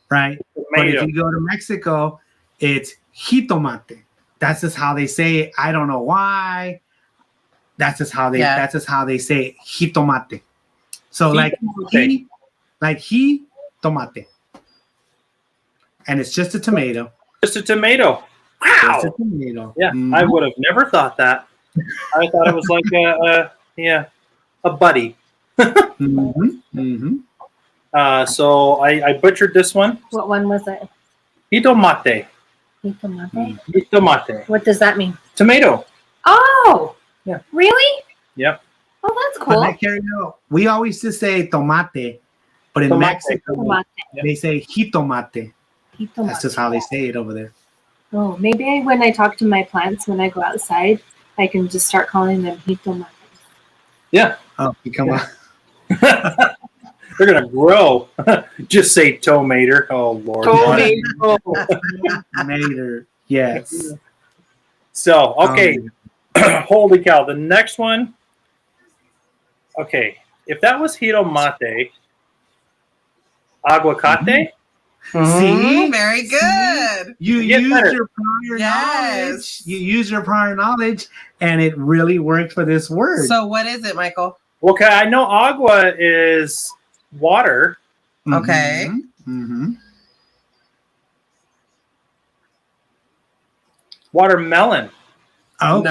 Speaker 4: right? Tomato. But if you go to Mexico, it's jitomate. That's just how they say it. I don't know why. That's just how they say it. Jitomate. So jitomate. like tomate. And it's just a tomato.
Speaker 1: Just a tomato. Wow.
Speaker 4: Just a tomato.
Speaker 1: Yeah, I would have never thought that. I thought it was like a buddy. So I butchered this one.
Speaker 2: What one was it?
Speaker 1: Jitomate.
Speaker 2: Jitomate?
Speaker 1: Jitomate.
Speaker 2: What does that mean?
Speaker 1: Tomato.
Speaker 2: Oh.
Speaker 1: Yeah.
Speaker 2: Really?
Speaker 1: Yep.
Speaker 2: Oh, that's cool.
Speaker 4: We always just say tomate, but in Mexico, they say jitomate. That's just how they say it over there.
Speaker 2: Oh, maybe when I talk to my plants when I go outside, I can just start calling them jitomate.
Speaker 1: Yeah.
Speaker 4: Oh, you come on.
Speaker 1: They're gonna grow. Just say tomater. Oh Lord.
Speaker 4: Tomater. Yes.
Speaker 1: So okay. Holy cow! The next one. Okay, if that was jitomate, aguacate.
Speaker 3: See, very good.
Speaker 4: You use your prior knowledge. You use your prior knowledge, and it really worked for this word.
Speaker 3: So, what is it, Michael?
Speaker 1: Okay, I know agua is water.
Speaker 3: Okay.
Speaker 1: Watermelon.
Speaker 4: Oh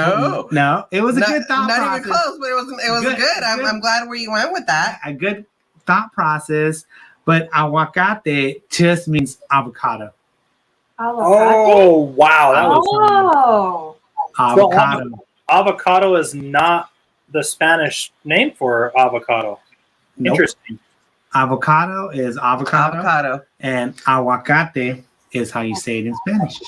Speaker 4: no! It was a good thought process.
Speaker 3: Not even close, but it was good. I'm glad where you went with that.
Speaker 4: A good thought process. But aguacate just means avocado.
Speaker 1: Oh, wow. That was
Speaker 4: avocado.
Speaker 1: So, avocado is not the Spanish name for avocado. Nope. Interesting.
Speaker 4: Avocado is avocado. And aguacate is how you say it in Spanish.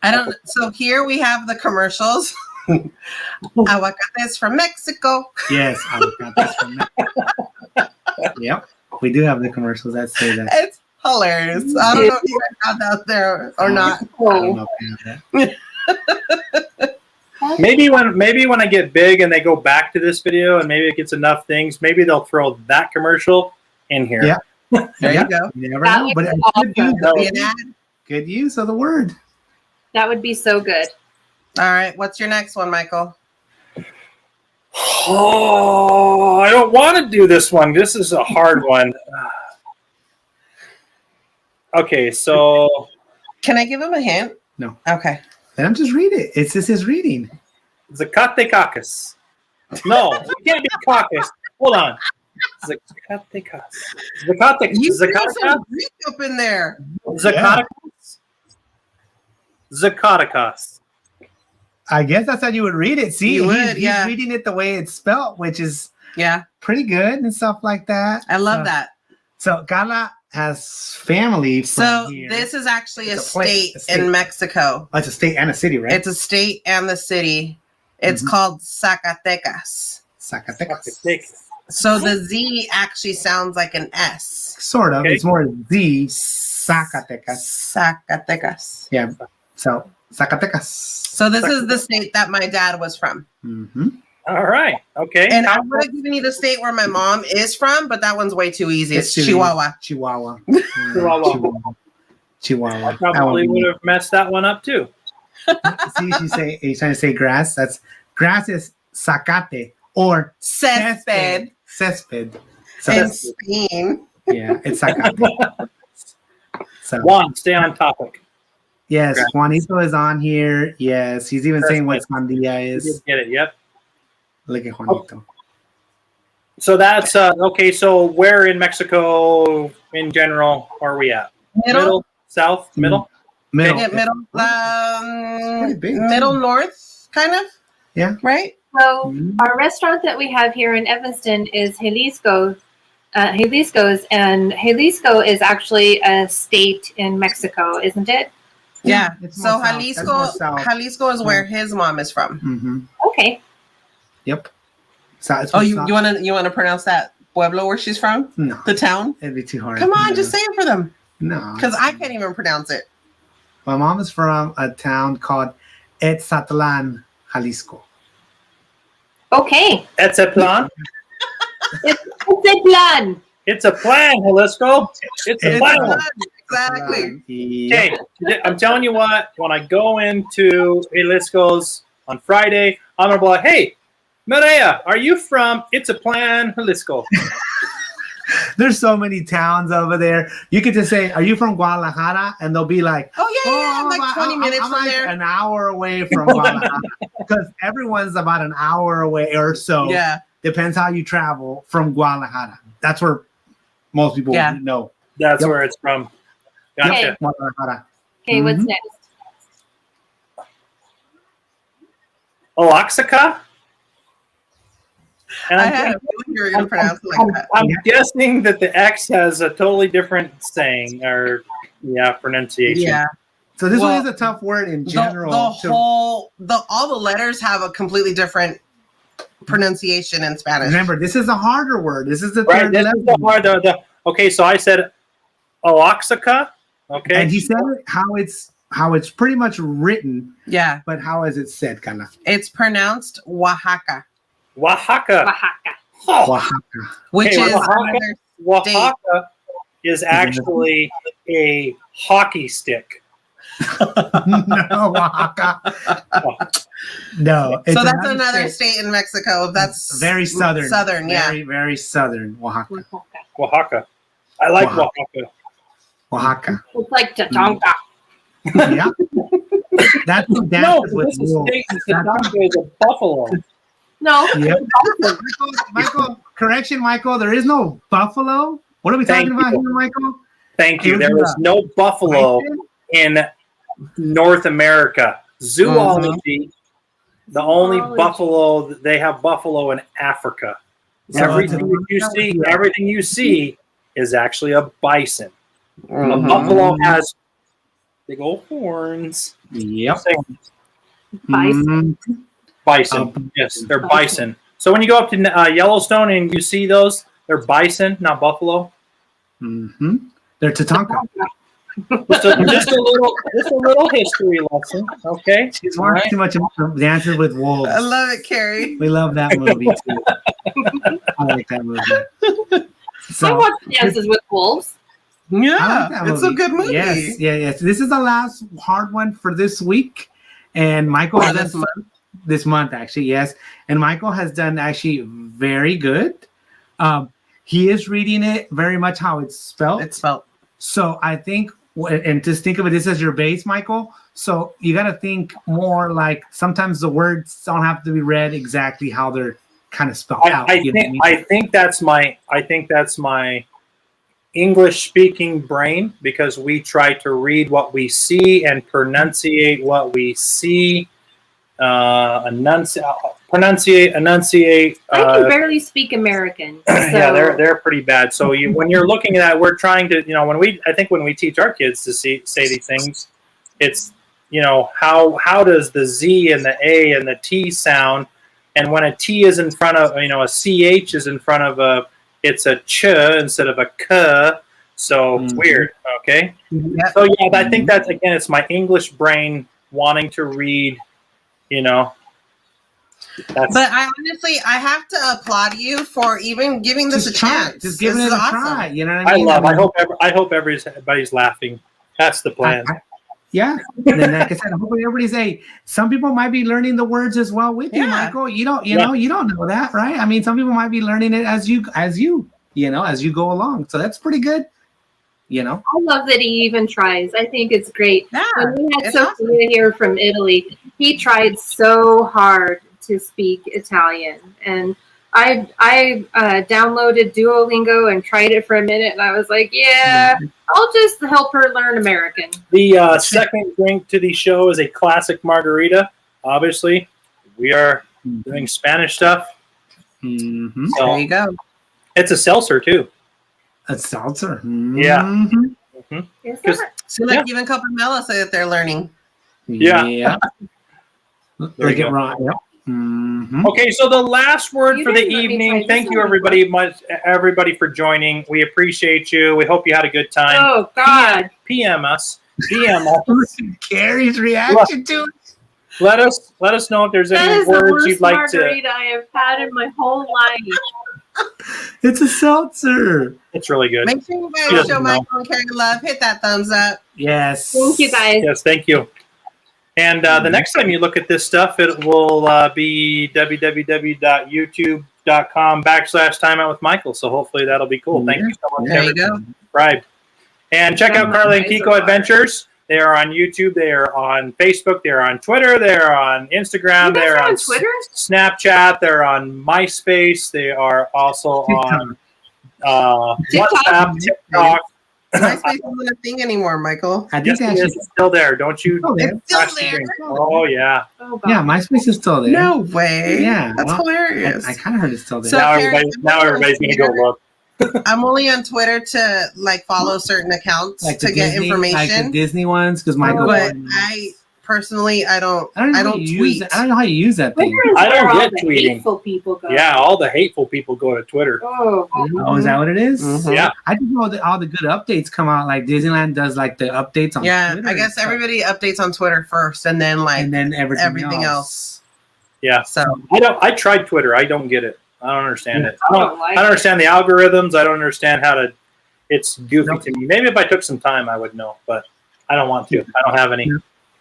Speaker 3: I don't. So here we have the commercials. Aguacates from Mexico.
Speaker 4: Yes, aguacates from Mexico. Yep, we do have the commercials that say that.
Speaker 3: It's hilarious. I don't know if you guys have that out there or not.
Speaker 4: I don't know if we have that.
Speaker 1: Maybe when I get big and they go back to this video and maybe it gets enough things, maybe they'll throw that commercial in here.
Speaker 4: Yeah.
Speaker 3: There you go.
Speaker 4: You never know, but it's good use of the word.
Speaker 2: That would be so good.
Speaker 3: All right. What's your next one, Michael?
Speaker 1: Oh, I don't want to do this one. This is a hard one. Okay, so
Speaker 3: Can I give him a hint?
Speaker 4: No.
Speaker 3: Okay.
Speaker 4: Let him just read it. It's just his reading.
Speaker 1: Zacatecas. No, it can't be caucus. Hold on. Zacatecas.
Speaker 3: You threw
Speaker 1: Zacatecas.
Speaker 3: some Greek up in there.
Speaker 1: Zacatecas. Zacatecas.
Speaker 4: I guess that's how you would read it. See,
Speaker 3: You would,
Speaker 4: he's
Speaker 3: yeah.
Speaker 4: reading it the way it's spelled, which is
Speaker 3: Yeah.
Speaker 4: pretty good and stuff like that.
Speaker 3: I love that.
Speaker 4: So Carla has family from
Speaker 3: So
Speaker 4: here.
Speaker 3: this is actually a
Speaker 4: It's a place,
Speaker 3: state
Speaker 4: a state.
Speaker 3: in Mexico.
Speaker 4: Oh, it's a state and a city, right?
Speaker 3: It's a state and the city. It's
Speaker 4: Mhm.
Speaker 3: called Zacatecas.
Speaker 4: Zacatecas.
Speaker 3: So the Z actually sounds like an S.
Speaker 4: Sort of.
Speaker 1: Okay.
Speaker 4: It's more Z. Zacatecas.
Speaker 3: Zacatecas.
Speaker 4: Yeah. So Zacatecas.
Speaker 3: So this is the state that my dad was from.
Speaker 4: Mm-hmm.
Speaker 1: All right. Okay.
Speaker 3: And I would have given you the state where my mom is from, but that one's way too easy. It's
Speaker 4: too
Speaker 3: Chihuahua.
Speaker 4: easy. Chihuahua.
Speaker 1: Chihuahua.
Speaker 4: Chihuahua.
Speaker 1: I probably would have messed that one up too.
Speaker 4: See, he's trying to say grass. Grass is zacate or
Speaker 3: Césped.
Speaker 4: Césped. So
Speaker 3: In Spain.
Speaker 4: yeah, it's zacate. So
Speaker 1: Juan, stay on topic.
Speaker 4: yes,
Speaker 1: Grass.
Speaker 4: Juanito is on here. Yes, he's even saying what sandía
Speaker 1: You
Speaker 4: is.
Speaker 1: did get it. Yep.
Speaker 4: Look at Juanito.
Speaker 1: So that's okay. So where in Mexico in general are we at?
Speaker 3: Middle.
Speaker 1: South, middle.
Speaker 4: Middle.
Speaker 3: Yeah, middle.
Speaker 4: pretty big, too.
Speaker 3: Middle north, kind of.
Speaker 4: Yeah.
Speaker 3: Right?
Speaker 2: So
Speaker 4: Mhm.
Speaker 2: our restaurant that we have here in Evanston is Jalisco's, and Jalisco is actually a state in Mexico, isn't it?
Speaker 3: Yeah.
Speaker 4: It's
Speaker 3: So
Speaker 4: more south. That's more south.
Speaker 3: Jalisco is where his mom is from.
Speaker 4: Mm-hmm.
Speaker 2: Okay.
Speaker 4: Yep. So it's
Speaker 3: Oh,
Speaker 4: more
Speaker 3: you
Speaker 4: south.
Speaker 3: wanna pronounce that Pueblo where she's from?
Speaker 4: No,
Speaker 3: The town?
Speaker 4: it'd be too hard.
Speaker 3: Come on,
Speaker 4: No.
Speaker 3: just say it for them.
Speaker 4: No,
Speaker 3: Because I can't even pronounce it.
Speaker 4: My mom is from a town called Etzatlan, Jalisco.
Speaker 2: Okay.
Speaker 1: It's a plan.
Speaker 2: It's a plan.
Speaker 1: It's a plan, Jalisco. It's a plan.
Speaker 3: Exactly.
Speaker 4: Yep.
Speaker 1: Okay, I'm telling you what. When I go into Jalisco's on Friday, I'm gonna be like, "Hey, Maria, are you from It's a Plan, Jalisco?"
Speaker 4: There's so many towns over there. You could just say, "Are you from Guadalajara?" And they'll be like,
Speaker 3: Oh, yeah, I'm like 20 minutes
Speaker 4: I'm
Speaker 3: from
Speaker 4: like
Speaker 3: there.
Speaker 4: an hour away from Guadalajara because everyone's about an hour away or so.
Speaker 3: Yeah.
Speaker 4: Depends how you travel from Guadalajara. That's where most people know.
Speaker 1: That's
Speaker 4: Yep.
Speaker 1: where it's from. Gotcha.
Speaker 2: Okay.
Speaker 4: Guadalajara.
Speaker 2: Okay, what's
Speaker 4: Mhm.
Speaker 2: next?
Speaker 1: Oaxaca. And
Speaker 3: I
Speaker 1: I'm,
Speaker 3: had a feeling you were going to pronounce it like that.
Speaker 1: I'm guessing that the X has a totally different saying or pronunciation.
Speaker 3: Yeah.
Speaker 4: So this
Speaker 3: Well,
Speaker 4: one is a tough word in general.
Speaker 3: all the letters have a completely different pronunciation in Spanish.
Speaker 4: Remember, this is a harder word. This is the
Speaker 1: Right.
Speaker 4: third
Speaker 1: This is
Speaker 4: level.
Speaker 1: the hard. Okay, so I said Oaxaca. Okay.
Speaker 4: And he said it how it's pretty much written,
Speaker 3: Yeah.
Speaker 4: but how is it said, Carla?
Speaker 3: It's pronounced Oaxaca,
Speaker 1: Oaxaca.
Speaker 2: Oaxaca.
Speaker 1: Oh,
Speaker 4: Oaxaca.
Speaker 3: which
Speaker 1: Okay,
Speaker 3: is
Speaker 1: Oaxaca.
Speaker 3: another
Speaker 1: Oaxaca is actually a hockey stick.
Speaker 4: No, Oaxaca. No. it's
Speaker 3: So that's another state in Mexico. That's
Speaker 4: very southern.
Speaker 3: Southern, yeah.
Speaker 4: Very, very southern. Oaxaca.
Speaker 1: Oaxaca. I like
Speaker 4: Oaxaca.
Speaker 1: Oaxaca.
Speaker 4: Oaxaca.
Speaker 2: It's like Tatanka.
Speaker 4: Yeah. That's
Speaker 1: No,
Speaker 4: with
Speaker 1: this is
Speaker 4: wolves.
Speaker 1: state. Tatanka is a buffalo.
Speaker 2: No.
Speaker 4: Yep. Michael, correction, Michael. There is no buffalo. What are we
Speaker 1: Thank
Speaker 4: talking about
Speaker 1: you.
Speaker 4: here, Michael?
Speaker 1: Thank you. There is no buffalo in North America. Zoology, the only
Speaker 2: Zoology.
Speaker 1: buffalo, they have buffalo in Africa.
Speaker 4: So
Speaker 1: Everything you see is actually a bison. A
Speaker 3: Mhm.
Speaker 1: buffalo has Big old horns.
Speaker 4: Yep.
Speaker 2: Bison.
Speaker 1: Bison. Yes, they're bison. So when you go up to Yellowstone and you see those, they're bison, not buffalo.
Speaker 4: Mm-hmm. They're Tatanka.
Speaker 1: Just a little history lesson, okay?
Speaker 4: She's watching too much Dances with Wolves.
Speaker 3: I love it, Carrie.
Speaker 4: We love that movie too. I like that movie.
Speaker 2: I watch Dances with Wolves.
Speaker 3: Yeah, it's a good movie.
Speaker 4: Yes. This is the last hard one for this week, and Michael has done this month actually. Yes, and Michael has done actually very good. He is reading it very much how it's spelled.
Speaker 3: It's spelled.
Speaker 4: So I think, and just think of it, this as your base, Michael. So you got to think more like sometimes the words don't have to be read exactly how they're kind of spelled out.
Speaker 1: I think that's my English speaking brain, because we try to read what we see and pronunciate what we see. Enunciate.
Speaker 2: I can barely speak American. So.
Speaker 1: Yeah, they're pretty bad. So when you're looking at, we're trying to, when we teach our kids to say these things, it's, how does the Z and the A and the T sound, and when a T is in front of, a CH is in front of it's a ch instead of a k. So it's weird. Okay.
Speaker 3: Yep.
Speaker 1: So I think that's, again, it's my English brain wanting to read.
Speaker 3: But I have to applaud you for even giving this a chance.
Speaker 4: Just giving it a try. You know what I mean?
Speaker 1: I hope everybody's laughing. That's the plan.
Speaker 4: Yeah. And then, like I said, hopefully everybody's some people might be learning the words as well with you, Michael. You don't know that, right? I mean, some people might be learning it as you go along. So that's pretty good. I
Speaker 2: love that he even tries. I think it's great.
Speaker 3: Yeah,
Speaker 2: when we had Sophia here from Italy, he tried so hard to speak Italian, and I downloaded Duolingo and tried it for a minute, and I was like, I'll just help her learn American.
Speaker 1: The second drink to the show is a classic margarita. Obviously, we are doing Spanish stuff.
Speaker 4: Mm-hmm.
Speaker 1: So
Speaker 3: there you go.
Speaker 1: It's a seltzer too.
Speaker 4: A seltzer.
Speaker 1: Mm-hmm. Yeah.
Speaker 2: Mm-hmm.
Speaker 3: So even Copamela say that they're learning.
Speaker 4: Yeah. Like it wrong. Yep. Mm-hmm.
Speaker 1: Okay, so the last word for the evening. Thank you, everybody for joining. We appreciate you. We hope you had a good time.
Speaker 2: Oh God!
Speaker 1: PM us.
Speaker 4: Carrie's reaction to it.
Speaker 1: Let us know if there's any words you'd like to.
Speaker 2: That is the worst margarita I have had in my whole life.
Speaker 4: It's a seltzer.
Speaker 1: It's really good.
Speaker 3: Make sure you guys show Michael and Carrie love. Hit that thumbs up.
Speaker 4: Yes.
Speaker 2: Thank you, guys.
Speaker 1: Yes, thank you. And the next time you look at this stuff, it will be www.youtube.com/Timeout with Michael. So hopefully that'll be cool. Thank you so much.
Speaker 3: There you go.
Speaker 1: Subscribe. And check out Carly and Kiko Adventures. They are on YouTube. They are on Facebook. They are on Twitter. They are on Instagram. They are on
Speaker 2: Twitter,
Speaker 1: Snapchat. They're on MySpace. They are also on WhatsApp, TikTok.
Speaker 3: MySpace isn't a thing anymore, Michael.
Speaker 4: I think
Speaker 1: it's still there. Don't you?
Speaker 3: It's still there.
Speaker 1: Oh yeah.
Speaker 2: Oh,
Speaker 4: yeah, MySpace is still there.
Speaker 3: No way.
Speaker 4: Yeah,
Speaker 3: that's hilarious.
Speaker 4: I kind of heard it's still there.
Speaker 3: So
Speaker 1: now everybody's gonna go look.
Speaker 3: I'm only on Twitter to follow certain accounts to get information,
Speaker 4: like the Disney ones, because Michael.
Speaker 3: But I personally, I don't tweet.
Speaker 4: I don't know how you use that thing.
Speaker 1: I don't get tweeting.
Speaker 2: Hateful people go.
Speaker 1: Yeah, all the hateful people go to Twitter.
Speaker 2: Oh,
Speaker 4: is that what it is?
Speaker 3: Mm-hmm.
Speaker 1: Yeah,
Speaker 4: I just know that all the good updates come out. Like Disneyland does, the updates on. Twitter
Speaker 3: I guess everybody updates on Twitter first, and then everything else.
Speaker 1: Yeah.
Speaker 3: So
Speaker 1: I tried Twitter. I don't get it. I don't understand it. I don't understand the algorithms. I don't understand how to. It's goofy to me. Maybe if I took some time, I would know, but I don't want to. I don't have any.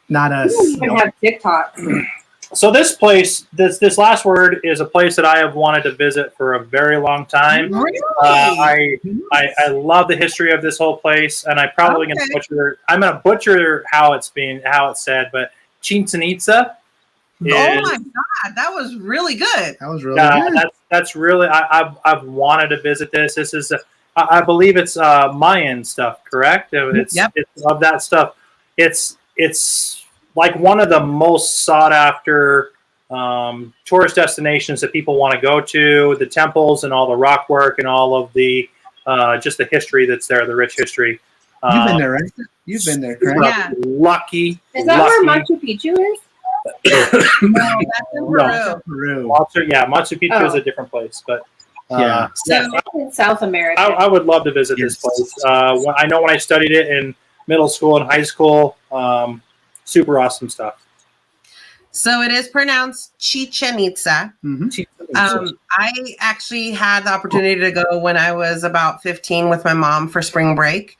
Speaker 4: Not us.
Speaker 2: You don't even have TikTok.
Speaker 1: So this place, this last word is a place that I have wanted to visit for a very long time.
Speaker 3: Really?
Speaker 1: I love the history of this whole place, and I probably gonna butcher. I'm gonna butcher how it's said, but Chichen Itza.
Speaker 3: Oh my God, that was really good.
Speaker 4: That was really good.
Speaker 1: That's really I've wanted to visit this. This is I believe it's Mayan stuff, correct? It's of that stuff. It's like one of the most sought after tourist destinations that people want to go to. The temples and all the rock work and all of the just the history that's there, the rich history.
Speaker 4: You've been there, right? You've been there, correct?
Speaker 3: Yeah.
Speaker 1: Lucky.
Speaker 2: Is that where Machu Picchu is?
Speaker 3: No, that's in Peru.
Speaker 1: Machu Picchu is a different place, but
Speaker 4: Yeah.
Speaker 3: So
Speaker 2: In South America.
Speaker 1: I would love to visit this place. I know when I studied it in middle school and high school, super awesome stuff.
Speaker 3: So it is pronounced Chichen Itza. I actually had the opportunity to go when I was about 15 with my mom for spring break.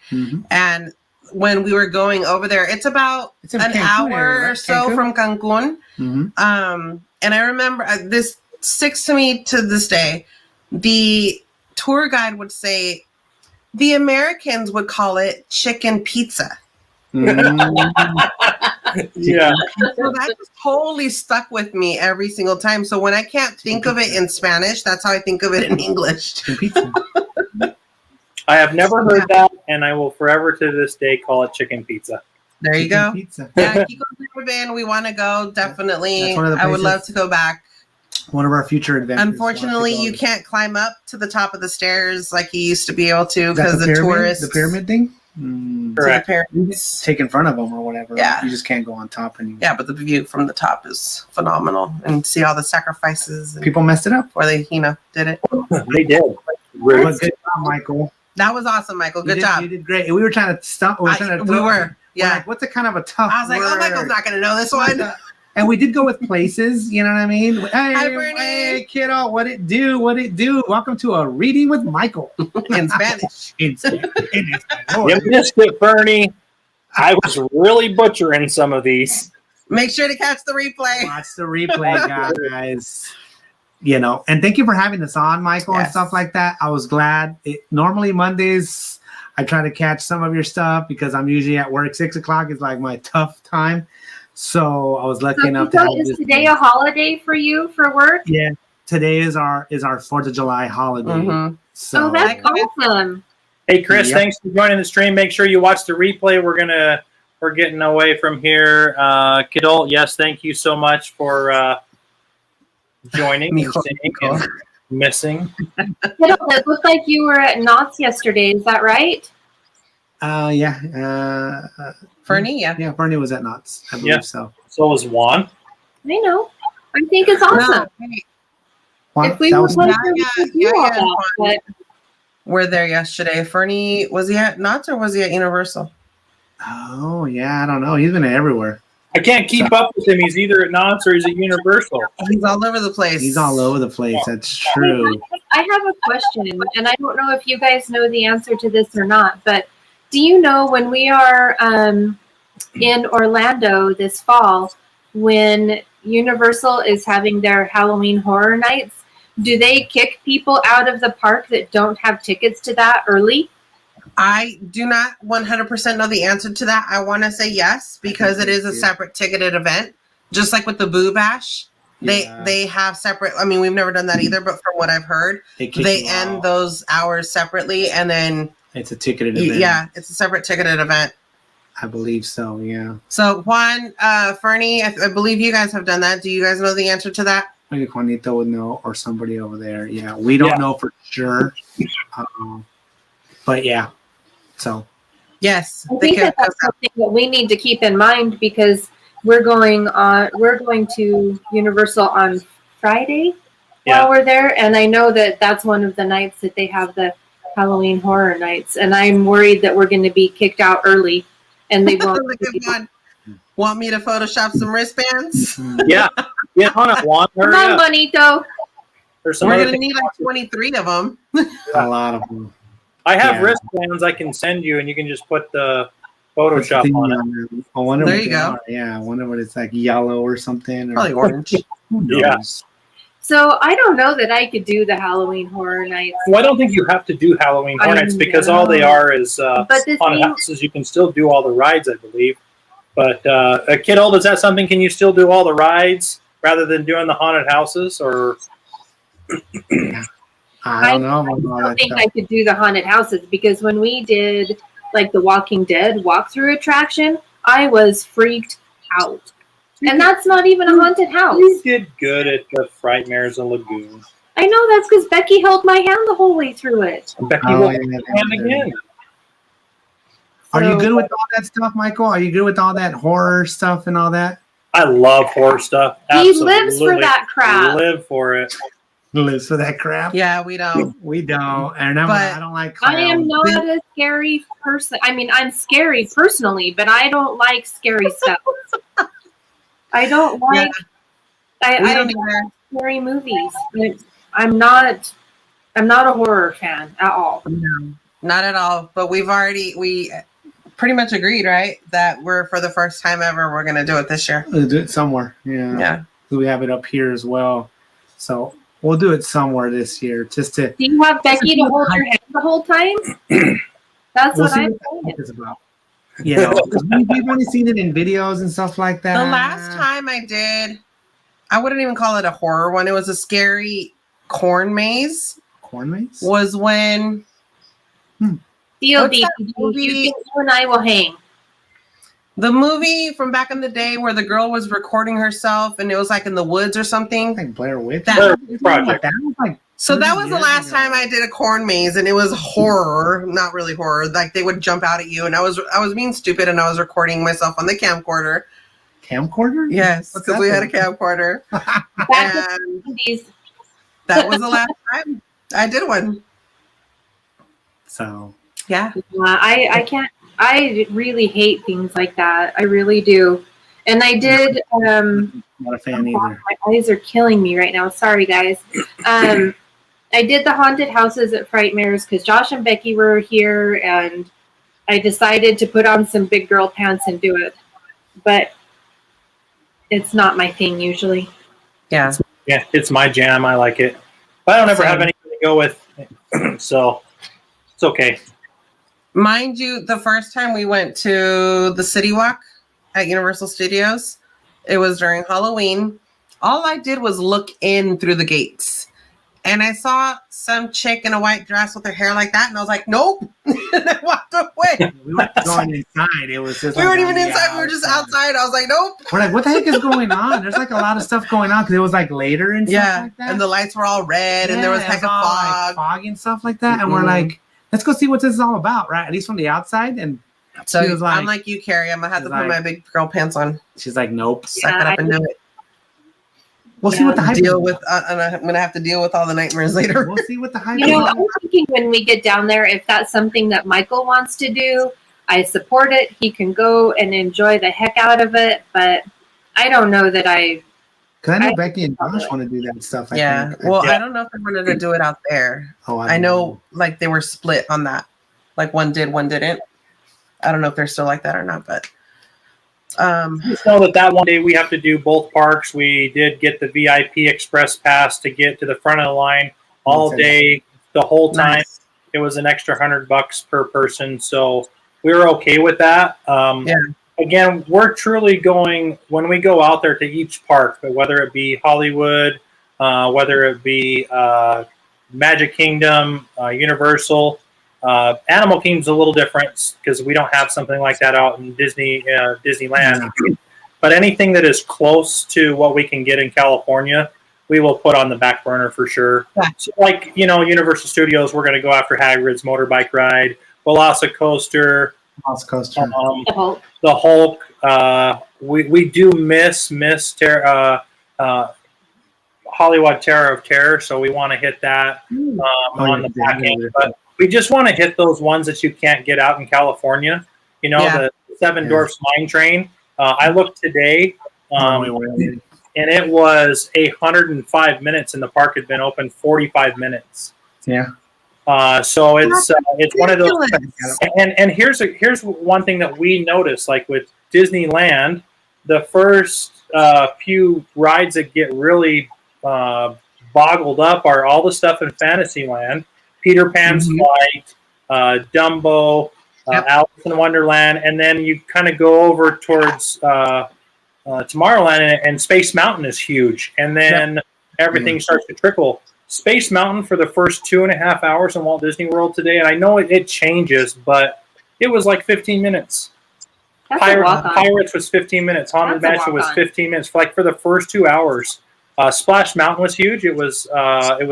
Speaker 3: And when we were going over there, it's about an
Speaker 4: Cancun
Speaker 3: hour
Speaker 4: area, right?
Speaker 3: or so from Cancun. And I remember this sticks to me to this day. The tour guide would say, the Americans would call it chicken pizza.
Speaker 1: Yeah.
Speaker 3: So that just totally stuck with me every single time. So when I can't think of it in Spanish, that's how I think of it in English.
Speaker 1: I have never heard that, and I will forever to this day call it chicken pizza.
Speaker 3: There you go.
Speaker 4: Pizza.
Speaker 3: Yeah, Kiko's never been. We want to go, definitely.
Speaker 4: That's one of the
Speaker 3: I would
Speaker 4: places-
Speaker 3: love to go back.
Speaker 4: One of our future adventures.
Speaker 3: Unfortunately, you can't climb up to the top of the stairs like you used to be able to because the
Speaker 4: pyramid,
Speaker 3: tourists.
Speaker 4: the pyramid thing.
Speaker 1: Correct.
Speaker 3: The pyramids.
Speaker 4: Take in front of them or whatever.
Speaker 3: Yeah.
Speaker 4: You just can't go on top anymore.
Speaker 3: Yeah, but the view from the top is phenomenal, and see all the sacrifices and
Speaker 4: People messed it up.
Speaker 3: where they, did it.
Speaker 1: They did.
Speaker 4: But good job, Michael.
Speaker 3: That was awesome, Michael. Good job.
Speaker 4: You did great. We were trying to stop. We were.
Speaker 3: Yeah.
Speaker 4: Like, what's a kind of a tough
Speaker 3: I was like, oh, Michael's not going to know this one.
Speaker 4: And we did go with places, you know what I mean?
Speaker 3: Hi, Bernie.
Speaker 4: Hey, kiddo, what it do? What it do? Welcome to a reading with Michael.
Speaker 3: In Spanish.
Speaker 4: In Spanish.
Speaker 1: You missed it, Bernie. I was really butchering some of these.
Speaker 3: Make sure to catch the replay.
Speaker 4: Watch the replay, guys. And thank you for having us on, Michael, and stuff like that. I was glad. Normally Mondays, I try to catch some of your stuff because I'm usually at work. 6 o'clock is like my tough time. So I was lucky enough to have
Speaker 2: Is today a holiday for you for work?
Speaker 4: Yeah, today is our 4th of July holiday. So
Speaker 2: that's awesome.
Speaker 1: Hey, Chris, thanks for joining the stream. Make sure you watch the replay. We're getting away from here. Kidult, yes, thank you so much for joining and singing and missing.
Speaker 2: Kidult, it looked like you were at Knott's yesterday. Is that right?
Speaker 3: Fernie, yeah.
Speaker 4: Yeah, Fernie was at Knott's. I believe so.
Speaker 1: So was Juan.
Speaker 2: I know. I think it's awesome.
Speaker 4: Juan,
Speaker 2: if we were closer, we could do all that, but
Speaker 3: we're there yesterday. Fernie, was he at Knott's or was he at Universal?
Speaker 4: Oh, yeah, I don't know. He's been everywhere.
Speaker 1: I can't keep up with him. He's either at Knott's or he's at Universal.
Speaker 3: He's all over the place.
Speaker 4: He's all over the place. That's true.
Speaker 2: I have a question, and I don't know if you guys know the answer to this or not, but do you know when we are in Orlando this fall, when Universal is having their Halloween Horror Nights, do they kick people out of the park that don't have tickets to that early?
Speaker 3: I do not 100% know the answer to that. I want to say yes, because it is a separate ticketed event. Just like with the Boo Bash, they have separate. I mean, we've never done that either, but from what I've heard, they end those hours separately, and then
Speaker 4: it's a ticketed event.
Speaker 3: Yeah, it's a separate ticketed event.
Speaker 4: I believe so, yeah.
Speaker 3: So Juan, Fernie, I believe you guys have done that. Do you guys know the answer to that?
Speaker 4: Maybe Juanito would know, or somebody over there. Yeah, we don't know for sure. But yeah, so.
Speaker 3: Yes.
Speaker 2: I think that's something that we need to keep in mind because we're going to Universal on Friday while we're there. And I know that that's one of the nights that they have the Halloween Horror Nights. And I'm worried that we're going to be kicked out early and they won't.
Speaker 3: Want me to Photoshop some wristbands?
Speaker 1: Yeah. Yeah, hold on, Juan.
Speaker 2: Come on, Bonito.
Speaker 3: We're going to need like 23 of them.
Speaker 4: A lot of them.
Speaker 1: I have wristbands I can send you, and you can just put the Photoshop on it.
Speaker 4: I wonder
Speaker 3: there you go.
Speaker 4: Yeah, I wonder what it's like, yellow or something.
Speaker 3: Probably orange.
Speaker 4: Who knows?
Speaker 2: So I don't know that I could do the Halloween Horror Nights.
Speaker 1: Well, I don't think you have to do Halloween Horror Nights because all they are is haunted houses. You can still do all the rides, I believe. But Kidult, is that something? Can you still do all the rides rather than doing the haunted houses? Or
Speaker 4: I don't know.
Speaker 2: I don't think I could do the haunted houses because when we did like the Walking Dead walkthrough attraction, I was freaked out. And that's not even a haunted house.
Speaker 1: You did good at the Frightmares and Lagoon.
Speaker 2: I know that's because Becky held my hand the whole way through it.
Speaker 1: And Becky held my hand again.
Speaker 4: Are you good with all that stuff, Michael? Are you good with all that horror stuff and all that?
Speaker 1: I love horror stuff.
Speaker 2: He lives for that crap.
Speaker 1: Live for it.
Speaker 4: Lives for that crap.
Speaker 3: Yeah, we don't.
Speaker 4: We don't. And I don't like clowns.
Speaker 2: I am not a scary person. I mean, I'm scary personally, but I don't like scary stuff. I don't like. I don't like scary movies. I'm not a horror fan at all.
Speaker 3: No, not at all. But we pretty much agreed, right? That for the first time ever, we're going to do it this year.
Speaker 4: We'll do it somewhere. Yeah.
Speaker 3: Yeah.
Speaker 4: We have it up here as well. So we'll do it somewhere this year just to.
Speaker 2: Do you have Becky to hold your hand the whole time? That's what I'm saying.
Speaker 4: It's about. You know, we've only seen it in videos and stuff like that.
Speaker 3: The last time I did, I wouldn't even call it a horror one. It was a scary corn maze.
Speaker 4: Corn maze?
Speaker 3: Was when.
Speaker 2: DOD, you and I will hang.
Speaker 3: The movie from back in the day where the girl was recording herself and it was like in the woods or something.
Speaker 4: Like Blair Witch.
Speaker 1: Blair Project.
Speaker 3: That was the last time I did a corn maze, and it was horror, not really horror. Like they would jump out at you, and I was being stupid, and I was recording myself on the camcorder.
Speaker 4: Camcorder?
Speaker 3: Yes, because we had a camcorder. And that was the last time I did one.
Speaker 4: So
Speaker 3: yeah,
Speaker 2: I can't. I really hate things like that. I really do. And I did.
Speaker 4: Not a fan either.
Speaker 2: My eyes are killing me right now. Sorry, guys. I did the haunted houses at Frightmares because Josh and Becky were here, and I decided to put on some big girl pants and do it. But it's not my thing usually.
Speaker 3: Yeah.
Speaker 1: Yeah, it's my jam. I like it. But I don't ever have anything to go with, so it's okay.
Speaker 3: Mind you, the first time we went to the City Walk at Universal Studios, it was during Halloween. All I did was look in through the gates. And I saw some chick in a white dress with her hair like that. And I was like, nope. And I walked away.
Speaker 4: We weren't going inside. It was just
Speaker 3: we weren't even inside. We were just outside. I was like, nope.
Speaker 4: We're like, what the heck is going on? There's like a lot of stuff going on because it was like later and stuff like that.
Speaker 3: And the lights were all red and there was heck of fog.
Speaker 4: Like fog and stuff like that. And we're like, let's go see what this is all about, right? At least from the outside. And
Speaker 3: so was like, I'm like you, Carrie. I'm going to have to put my big girl pants on.
Speaker 4: She's like, nope.
Speaker 3: Suck it up and do it.
Speaker 4: We'll see what the hype
Speaker 3: deal with. And I'm going to have to deal with all the nightmares later.
Speaker 4: We'll see what the hype
Speaker 2: is. I'm thinking when we get down there, if that's something that Michael wants to do, I support it. He can go and enjoy the heck out of it. But I don't know that I...
Speaker 4: Because I know Becky and Josh want to do that stuff. I think.
Speaker 3: Well, I don't know if they wanted to do it out there.
Speaker 4: Oh,
Speaker 3: I know like they were split on that. Like one did, one didn't. I don't know if they're still like that or not, but
Speaker 1: just know that one day we have to do both parks. We did get the VIP express pass to get to the front of the line all day, the whole time. Nice. It was an extra $100 per person, so we were okay with that. Again, we're truly going when we go out there to each park, but whether it be Hollywood, whether it be Magic Kingdom, Universal. Animal Kingdom's a little different because we don't have something like that out in Disneyland. Mm-hmm. But anything that is close to what we can get in California, we will put on the back burner for sure. Yeah. So like, Universal Studios, we're going to go after Hagrid's motorbike ride, Velocicoaster, the Hulk. We do miss Hollywood Tower of Terror, so we want to hit that on the back end. But we just want to hit those ones that you can't get out in California. The Seven Dwarfs Mine Train. I looked today, and it was 105 minutes, and the park had been open 45 minutes.
Speaker 4: Yeah.
Speaker 1: So it's one of those. And here's one thing that we noticed, like with Disneyland, the first few rides that get really boggled up are all the stuff in Fantasyland. Peter Pan's Flight, Dumbo, Alice in Wonderland, and then you kind of go over towards Tomorrowland, and Space Mountain is huge, and then everything starts to trickle. Space Mountain for the first 2.5 hours in Walt Disney World today, and I know it changes, but it was like 15 minutes. Pirates was 15 minutes. Haunted Mansion was 15 minutes. For the first 2 hours. Splash Mountain was huge. It was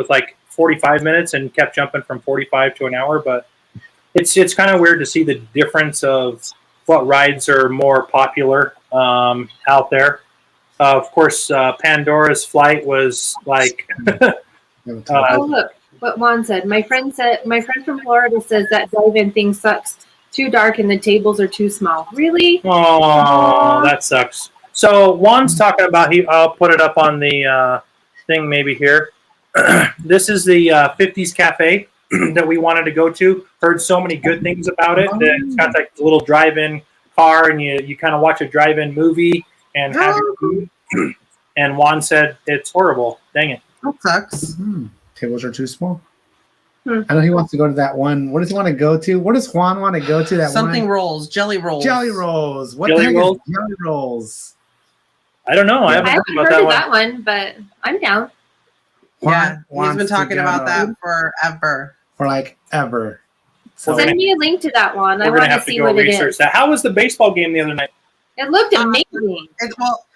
Speaker 1: like 45 minutes and kept jumping from 45 to an hour, but it's kind of weird to see the difference of what rides are more popular out there. Of course, Pandora's Flight was like.
Speaker 2: Oh, look what Juan said. My friend from Florida says that drive-in thing sucks. Too dark and the tables are too small. Really?
Speaker 1: Oh, that sucks. So Juan's talking about. I'll put it up on the thing maybe here. This is the 50s Cafe that we wanted to go to. Heard so many good things about it. That it's got like a little drive-in car, and you kind of watch a drive-in movie and have your food. And Juan said it's horrible. Dang it.
Speaker 3: That sucks.
Speaker 4: Tables are too small. I know he wants to go to that one. What does he want to go to? What does Juan want to go to? That
Speaker 3: something
Speaker 4: one?
Speaker 3: rolls, jelly rolls.
Speaker 4: Jelly rolls. What
Speaker 1: jelly
Speaker 4: the heck
Speaker 1: rolls?
Speaker 4: is jelly rolls?
Speaker 1: I don't know. I haven't heard about
Speaker 2: that one, but I'm down.
Speaker 3: Yeah, he's been talking about that forever.
Speaker 4: For like ever.
Speaker 2: So send me a link to that one. I want to see what it is.
Speaker 1: That. How was the baseball game the other night?
Speaker 2: It looked amazing.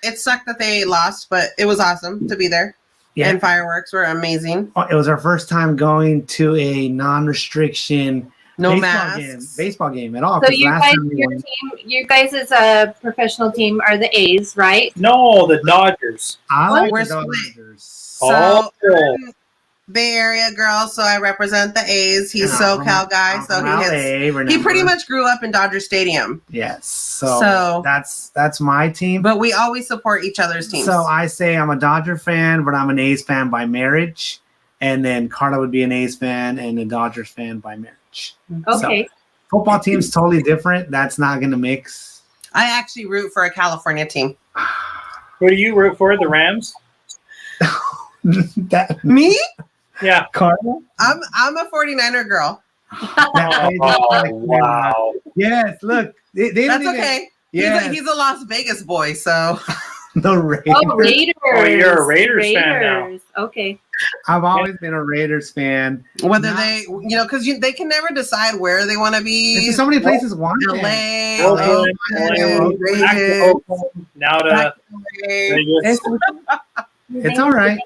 Speaker 3: It sucked that they lost, but it was awesome to be there. Yeah. And fireworks were amazing.
Speaker 4: It was our first time going to a non-restriction baseball game at all.
Speaker 2: So you guys as a professional team are the A's, right?
Speaker 1: No, the Dodgers.
Speaker 4: I like the Dodgers.
Speaker 3: So Bay Area girl, so I represent the A's. He's SoCal guy, so he pretty much grew up in Dodger Stadium.
Speaker 4: Yes, so that's my team.
Speaker 3: But we always support each other's teams.
Speaker 4: So I say I'm a Dodger fan, but I'm an A's fan by marriage, and then Carla would be an A's fan and a Dodgers fan by marriage.
Speaker 2: Okay.
Speaker 4: So, football team's totally different. That's not going to mix.
Speaker 3: I actually root for a California team.
Speaker 1: Who do you root for? The Rams?
Speaker 3: Me?
Speaker 1: Yeah,
Speaker 4: Carla.
Speaker 3: I'm a 49er girl.
Speaker 1: Wow.
Speaker 4: Yes, look.
Speaker 3: That's okay. Yes. He's a Las Vegas boy, so.
Speaker 4: The Raiders.
Speaker 2: Oh, Raiders.
Speaker 1: Oh, you're a Raiders fan now.
Speaker 2: Okay.
Speaker 4: I've always been a Raiders fan.
Speaker 3: Whether they, because they can never decide where they want to be.
Speaker 4: There's so many places want
Speaker 3: LA,
Speaker 1: now to Vegas.
Speaker 4: It's all right.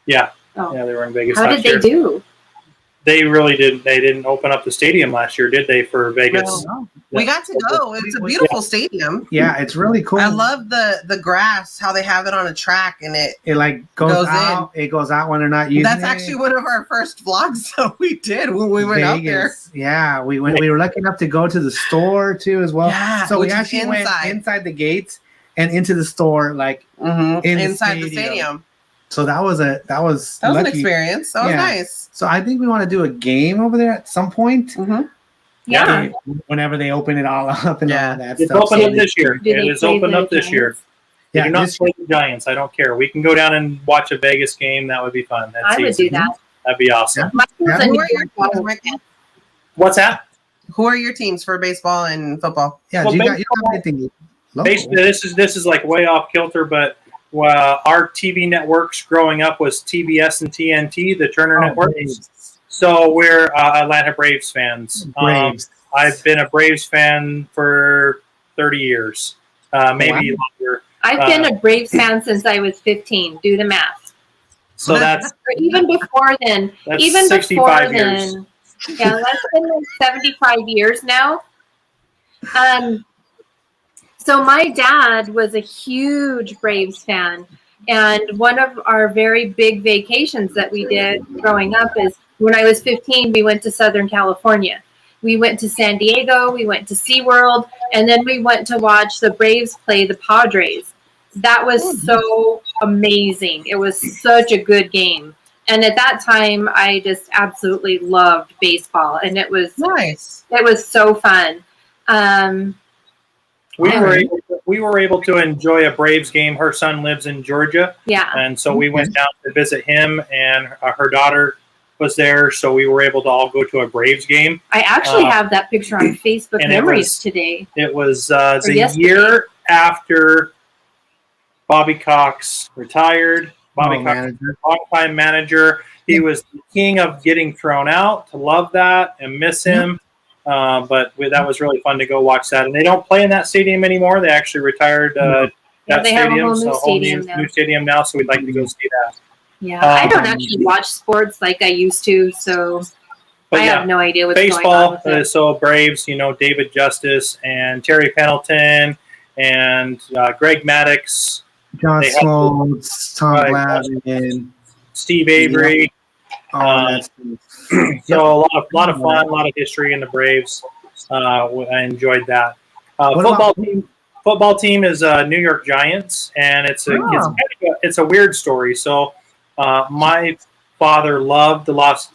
Speaker 1: Yeah.
Speaker 2: Oh.
Speaker 1: Yeah, they were in Vegas.
Speaker 2: How did they do?
Speaker 1: They really didn't. They didn't open up the stadium last year, did they? For Vegas,
Speaker 3: no. We got to go. It's a beautiful stadium.
Speaker 4: Yeah, it's really cool.
Speaker 3: I love the grass, how they have it on a track, and it
Speaker 4: like goes out. It goes out when they're not using it.
Speaker 3: That's actually one of our first vlogs that we did when we went out there.
Speaker 4: Yeah, we went. We were lucky enough to go to the store too, as well.
Speaker 3: Yeah,
Speaker 4: so we actually went inside the gates and into the store, like
Speaker 3: inside the stadium.
Speaker 4: So that was an
Speaker 3: experience. That was nice.
Speaker 4: So I think we want to do a game over there at some point.
Speaker 2: Yeah.
Speaker 4: Whenever they open it all up and all that
Speaker 1: it's
Speaker 4: stuff.
Speaker 1: Open up this year. It is open up this year.
Speaker 4: Yeah,
Speaker 1: do not play the Giants. I don't care. We can go down and watch a Vegas game. That would be fun.
Speaker 2: I would do that.
Speaker 1: That'd be awesome. What's that?
Speaker 3: Who are your teams for baseball and football?
Speaker 4: Yeah,
Speaker 1: this is like way off kilter, but our TV networks growing up was TBS and TNT, the Turner networks. So we're Atlanta Braves fans. I've been a Braves fan for 30 years, maybe longer.
Speaker 2: I've been a Braves fan since I was 15. Do the math.
Speaker 1: So that's
Speaker 2: even before then.
Speaker 1: That's
Speaker 2: even
Speaker 1: 65
Speaker 2: before
Speaker 1: years.
Speaker 2: then. Yeah, that's been like 75 years now. So my dad was a huge Braves fan, and one of our very big vacations that we did growing up is when I was 15, we went to Southern California. We went to San Diego, we went to SeaWorld, and then we went to watch the Braves play the Padres. That was so amazing. It was such a good game. And at that time, I just absolutely loved baseball, and it was
Speaker 3: nice.
Speaker 2: It was so fun.
Speaker 1: We were able to enjoy a Braves game. Her son lives in Georgia, and so we went down to visit him, and her daughter was there, so we were able to all go to a Braves game.
Speaker 2: I actually have that picture on Facebook Memories today.
Speaker 1: It was the year after Bobby Cox retired. Bobby Cox was a long-time manager. He was the king of getting thrown out. To love that and miss him. But that was really fun to go watch that. And they don't play in that stadium anymore. They actually retired that
Speaker 2: they
Speaker 1: stadium.
Speaker 2: Have a whole new
Speaker 1: stadium now, so we'd like to go see that.
Speaker 2: Yeah, I don't actually watch sports like I used to. So, I have no idea what's
Speaker 1: baseball,
Speaker 2: going on with it.
Speaker 1: So Braves, David Justice and Terry Pendleton and Greg Maddux.
Speaker 4: John Smoltz, Tom Glavine,
Speaker 1: Steve Avery.
Speaker 4: Yeah.
Speaker 1: So a lot of fun, a lot of history in the Braves. I enjoyed that. Football team is New York Giants, and it's a weird story. So my father loved the Las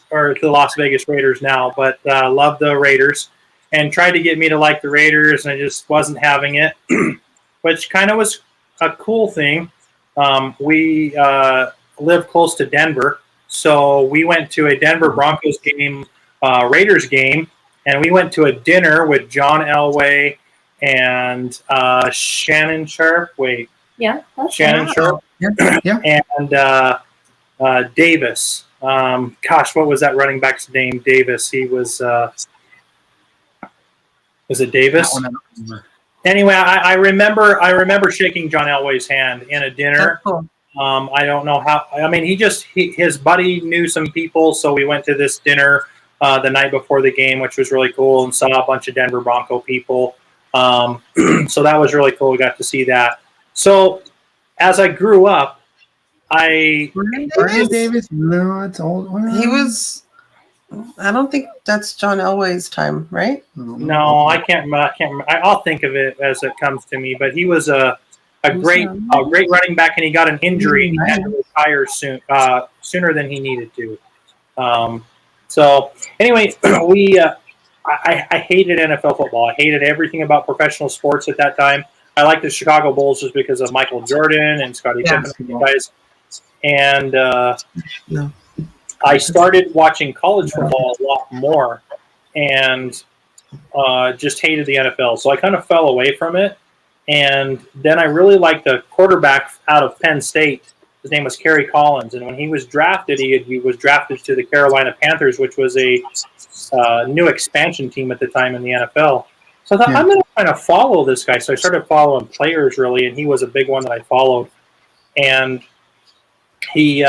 Speaker 1: Vegas Raiders now, but loved the Raiders and tried to get me to like the Raiders, and I just wasn't having it, which kind of was a cool thing. We live close to Denver, so we went to a Denver Broncos game, Raiders game, and we went to a dinner with John Elway and Shannon Sharp. Shannon Sharp.
Speaker 4: Yeah.
Speaker 1: And Davis. What was that running back's name? Davis. He was. Was it Davis? Anyway, I remember shaking John Elway's hand in a dinner.
Speaker 3: Cool.
Speaker 1: I don't know how. I mean, his buddy knew some people, so we went to this dinner the night before the game, which was really cool, and saw a bunch of Denver Bronco people. So that was really cool. We got to see that. So as I grew up,
Speaker 4: Brian Davis. No, it's old.
Speaker 3: He was. I don't think that's John Elway's time, right?
Speaker 1: No, I can't remember. I'll think of it as it comes to me. But he was a great running back, and he got an injury and he had to retire sooner than he needed to. So anyway, I hated NFL football. I hated everything about professional sports at that time. I liked the Chicago Bulls just because of Michael Jordan and Scottie Pippen and guys. And I started watching college football a lot more and just hated the NFL. So I kind of fell away from it. And then I really liked the quarterback out of Penn State. His name was Kerry Collins. And when he was drafted, he was drafted to the Carolina Panthers, which was a new expansion team at the time in the NFL. So I thought, I'm going to kind of follow this guy. So I started following players, really, and he was a big one that I followed. And he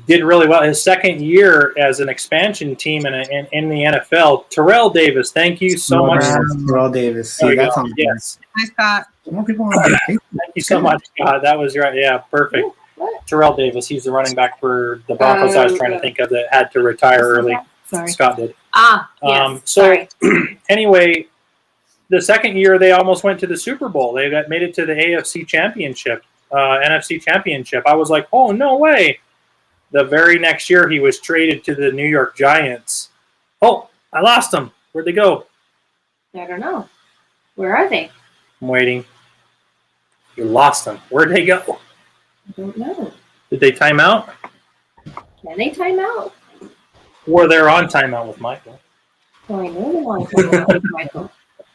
Speaker 1: did really well. His second year as an expansion team in the NFL, Terrell Davis, thank you so much.
Speaker 4: Terrell Davis. See, that's on
Speaker 1: yes.
Speaker 3: Hi, Scott.
Speaker 4: More people
Speaker 1: Thank you so much, Scott. That was right. Yeah, perfect. Terrell Davis, he's the running back for the Broncos I was trying to think of that had to retire early.
Speaker 2: Sorry.
Speaker 1: Scott did.
Speaker 2: Yes.
Speaker 1: So anyway, the second year they almost went to the Super Bowl. They made it to the AFC Championship, NFC Championship. I was like, oh, no way. The very next year he was traded to the New York Giants. Oh, I lost him. Where'd they go?
Speaker 2: I don't know. Where are they?
Speaker 1: I'm waiting. You lost them. Where'd they go?
Speaker 2: I don't know.
Speaker 1: Did they time out?
Speaker 2: Can they time out?
Speaker 1: Or they're on timeout with Michael.
Speaker 2: Well, I know they're on timeout with Michael.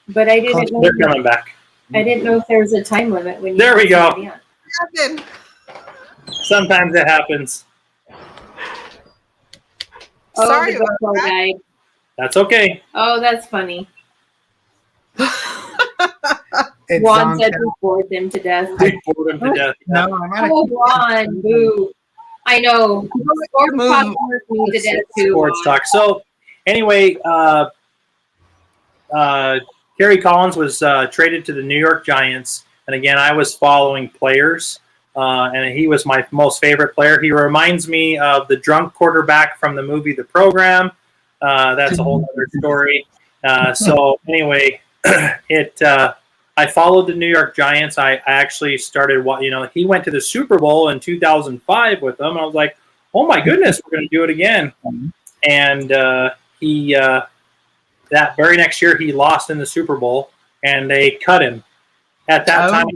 Speaker 2: But I didn't know.
Speaker 1: They're coming back.
Speaker 2: I didn't know if there was a time limit when you.
Speaker 1: There we go.
Speaker 3: Happened.
Speaker 1: Sometimes it happens.
Speaker 2: Oh,
Speaker 3: Sorry
Speaker 2: the GoPro died.
Speaker 1: That's okay.
Speaker 2: Oh, that's funny.
Speaker 4: It's
Speaker 2: Juan said we bored them to death.
Speaker 1: I bored him to death.
Speaker 4: No, I'm not.
Speaker 2: Oh, Juan, boo. I know. Sports talk bored me to death too.
Speaker 1: Sports talk. So, anyway, Kerry Collins was traded to the New York Giants. And again, I was following players. And he was my most favorite player. He reminds me of the drunk quarterback from the movie The Program. That's a whole other story. So anyway, I followed the New York Giants. I actually started, he went to the Super Bowl in 2005 with them. I was like, oh my goodness, we're going to do it again. And he that very next year he lost in the Super Bowl, and they cut him. At that time,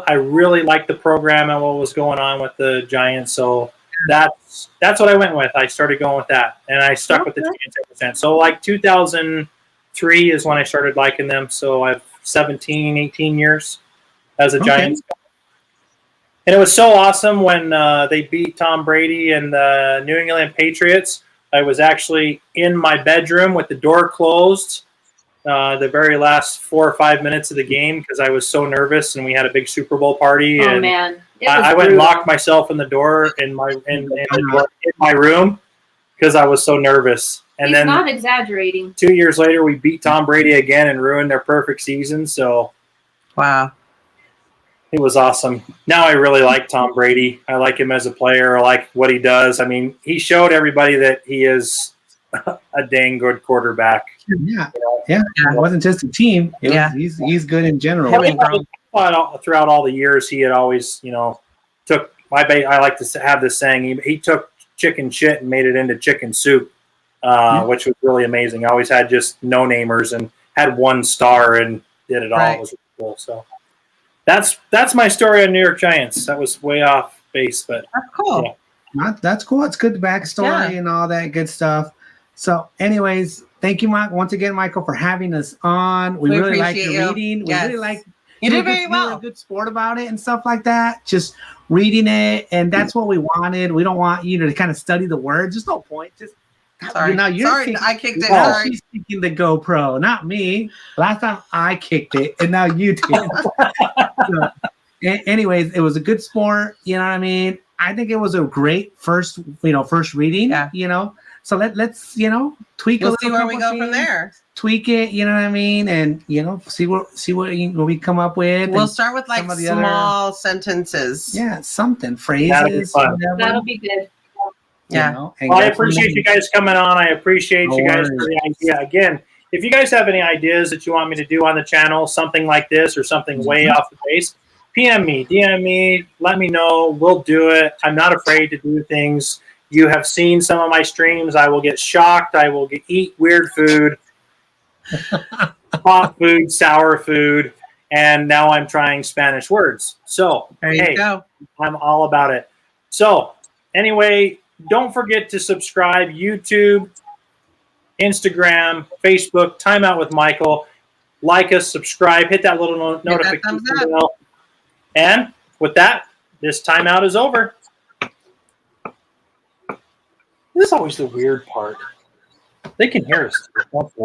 Speaker 1: I really liked the program and what was going on with the Giants. So that's what I went with. I started going with that, and I stuck with the Giants 100%. So like 2003 is when I started liking them. So I've 17, 18 years as a Giants guy. And it was so awesome when they beat Tom Brady and the New England Patriots. I was actually in my bedroom with the door closed the very last 4 or 5 minutes of the game because I was so nervous, and we had a big Super Bowl party.
Speaker 2: Oh,
Speaker 1: and
Speaker 2: man.
Speaker 1: I went and locked myself in the door in my room because I was so nervous. And
Speaker 2: He's
Speaker 1: then
Speaker 2: not exaggerating.
Speaker 1: 2 years later, we beat Tom Brady again and ruined their perfect season. So,
Speaker 3: wow.
Speaker 1: it was awesome. Now I really like Tom Brady. I like him as a player. I like what he does. I mean, he showed everybody that he is a dang good quarterback.
Speaker 4: Yeah. It wasn't just a team. He's good in general.
Speaker 1: Throughout all the years, he had always, took my I like to have this saying. He took chicken shit and made it into chicken soup, which was really amazing. I always had just no-namers and had one star and did it all. It was really cool. So that's my story on New York Giants. That was way off base, but
Speaker 3: that's cool.
Speaker 4: Yeah. That's cool. It's good backstory and all that good stuff. So, anyways, thank you, Mike, once again, Michael, for having us on. We really like your reading. We really like
Speaker 3: you did very well.
Speaker 4: You're a good sport about it and stuff like that. Just reading it, and that's what we wanted. We don't want you to kind of study the words. There's no point. Just
Speaker 3: sorry, I kicked it.
Speaker 4: Sorry, she's kicking the GoPro, not me. Last time I kicked it, and now you did. So, anyways, it was a good sport. You know what I mean? I think it was a great first reading. Yeah. So let's tweak.
Speaker 3: We'll see where we go from there.
Speaker 4: Tweak it, you know what I mean, and see what we come up with.
Speaker 3: We'll start with like small sentences.
Speaker 4: Yeah, something phrases.
Speaker 2: That'll be good.
Speaker 1: Yeah. I appreciate you guys coming on. I appreciate you guys for the idea. Again, if you guys have any ideas that you want me to do on the channel, something like this or something way off the base, PM me, DM me, let me know. We'll do it. I'm not afraid to do things. You have seen some of my streams. I will get shocked. I will eat weird food, hot food, sour food, and now I'm trying Spanish words. So,
Speaker 3: there you go.
Speaker 1: I'm all about it. So, anyway, don't forget to subscribe. YouTube, Instagram, Facebook, Timeout with Michael. Like us, subscribe, hit that little notification bell. And with that, this timeout is over. This is always the weird part. They can hear us.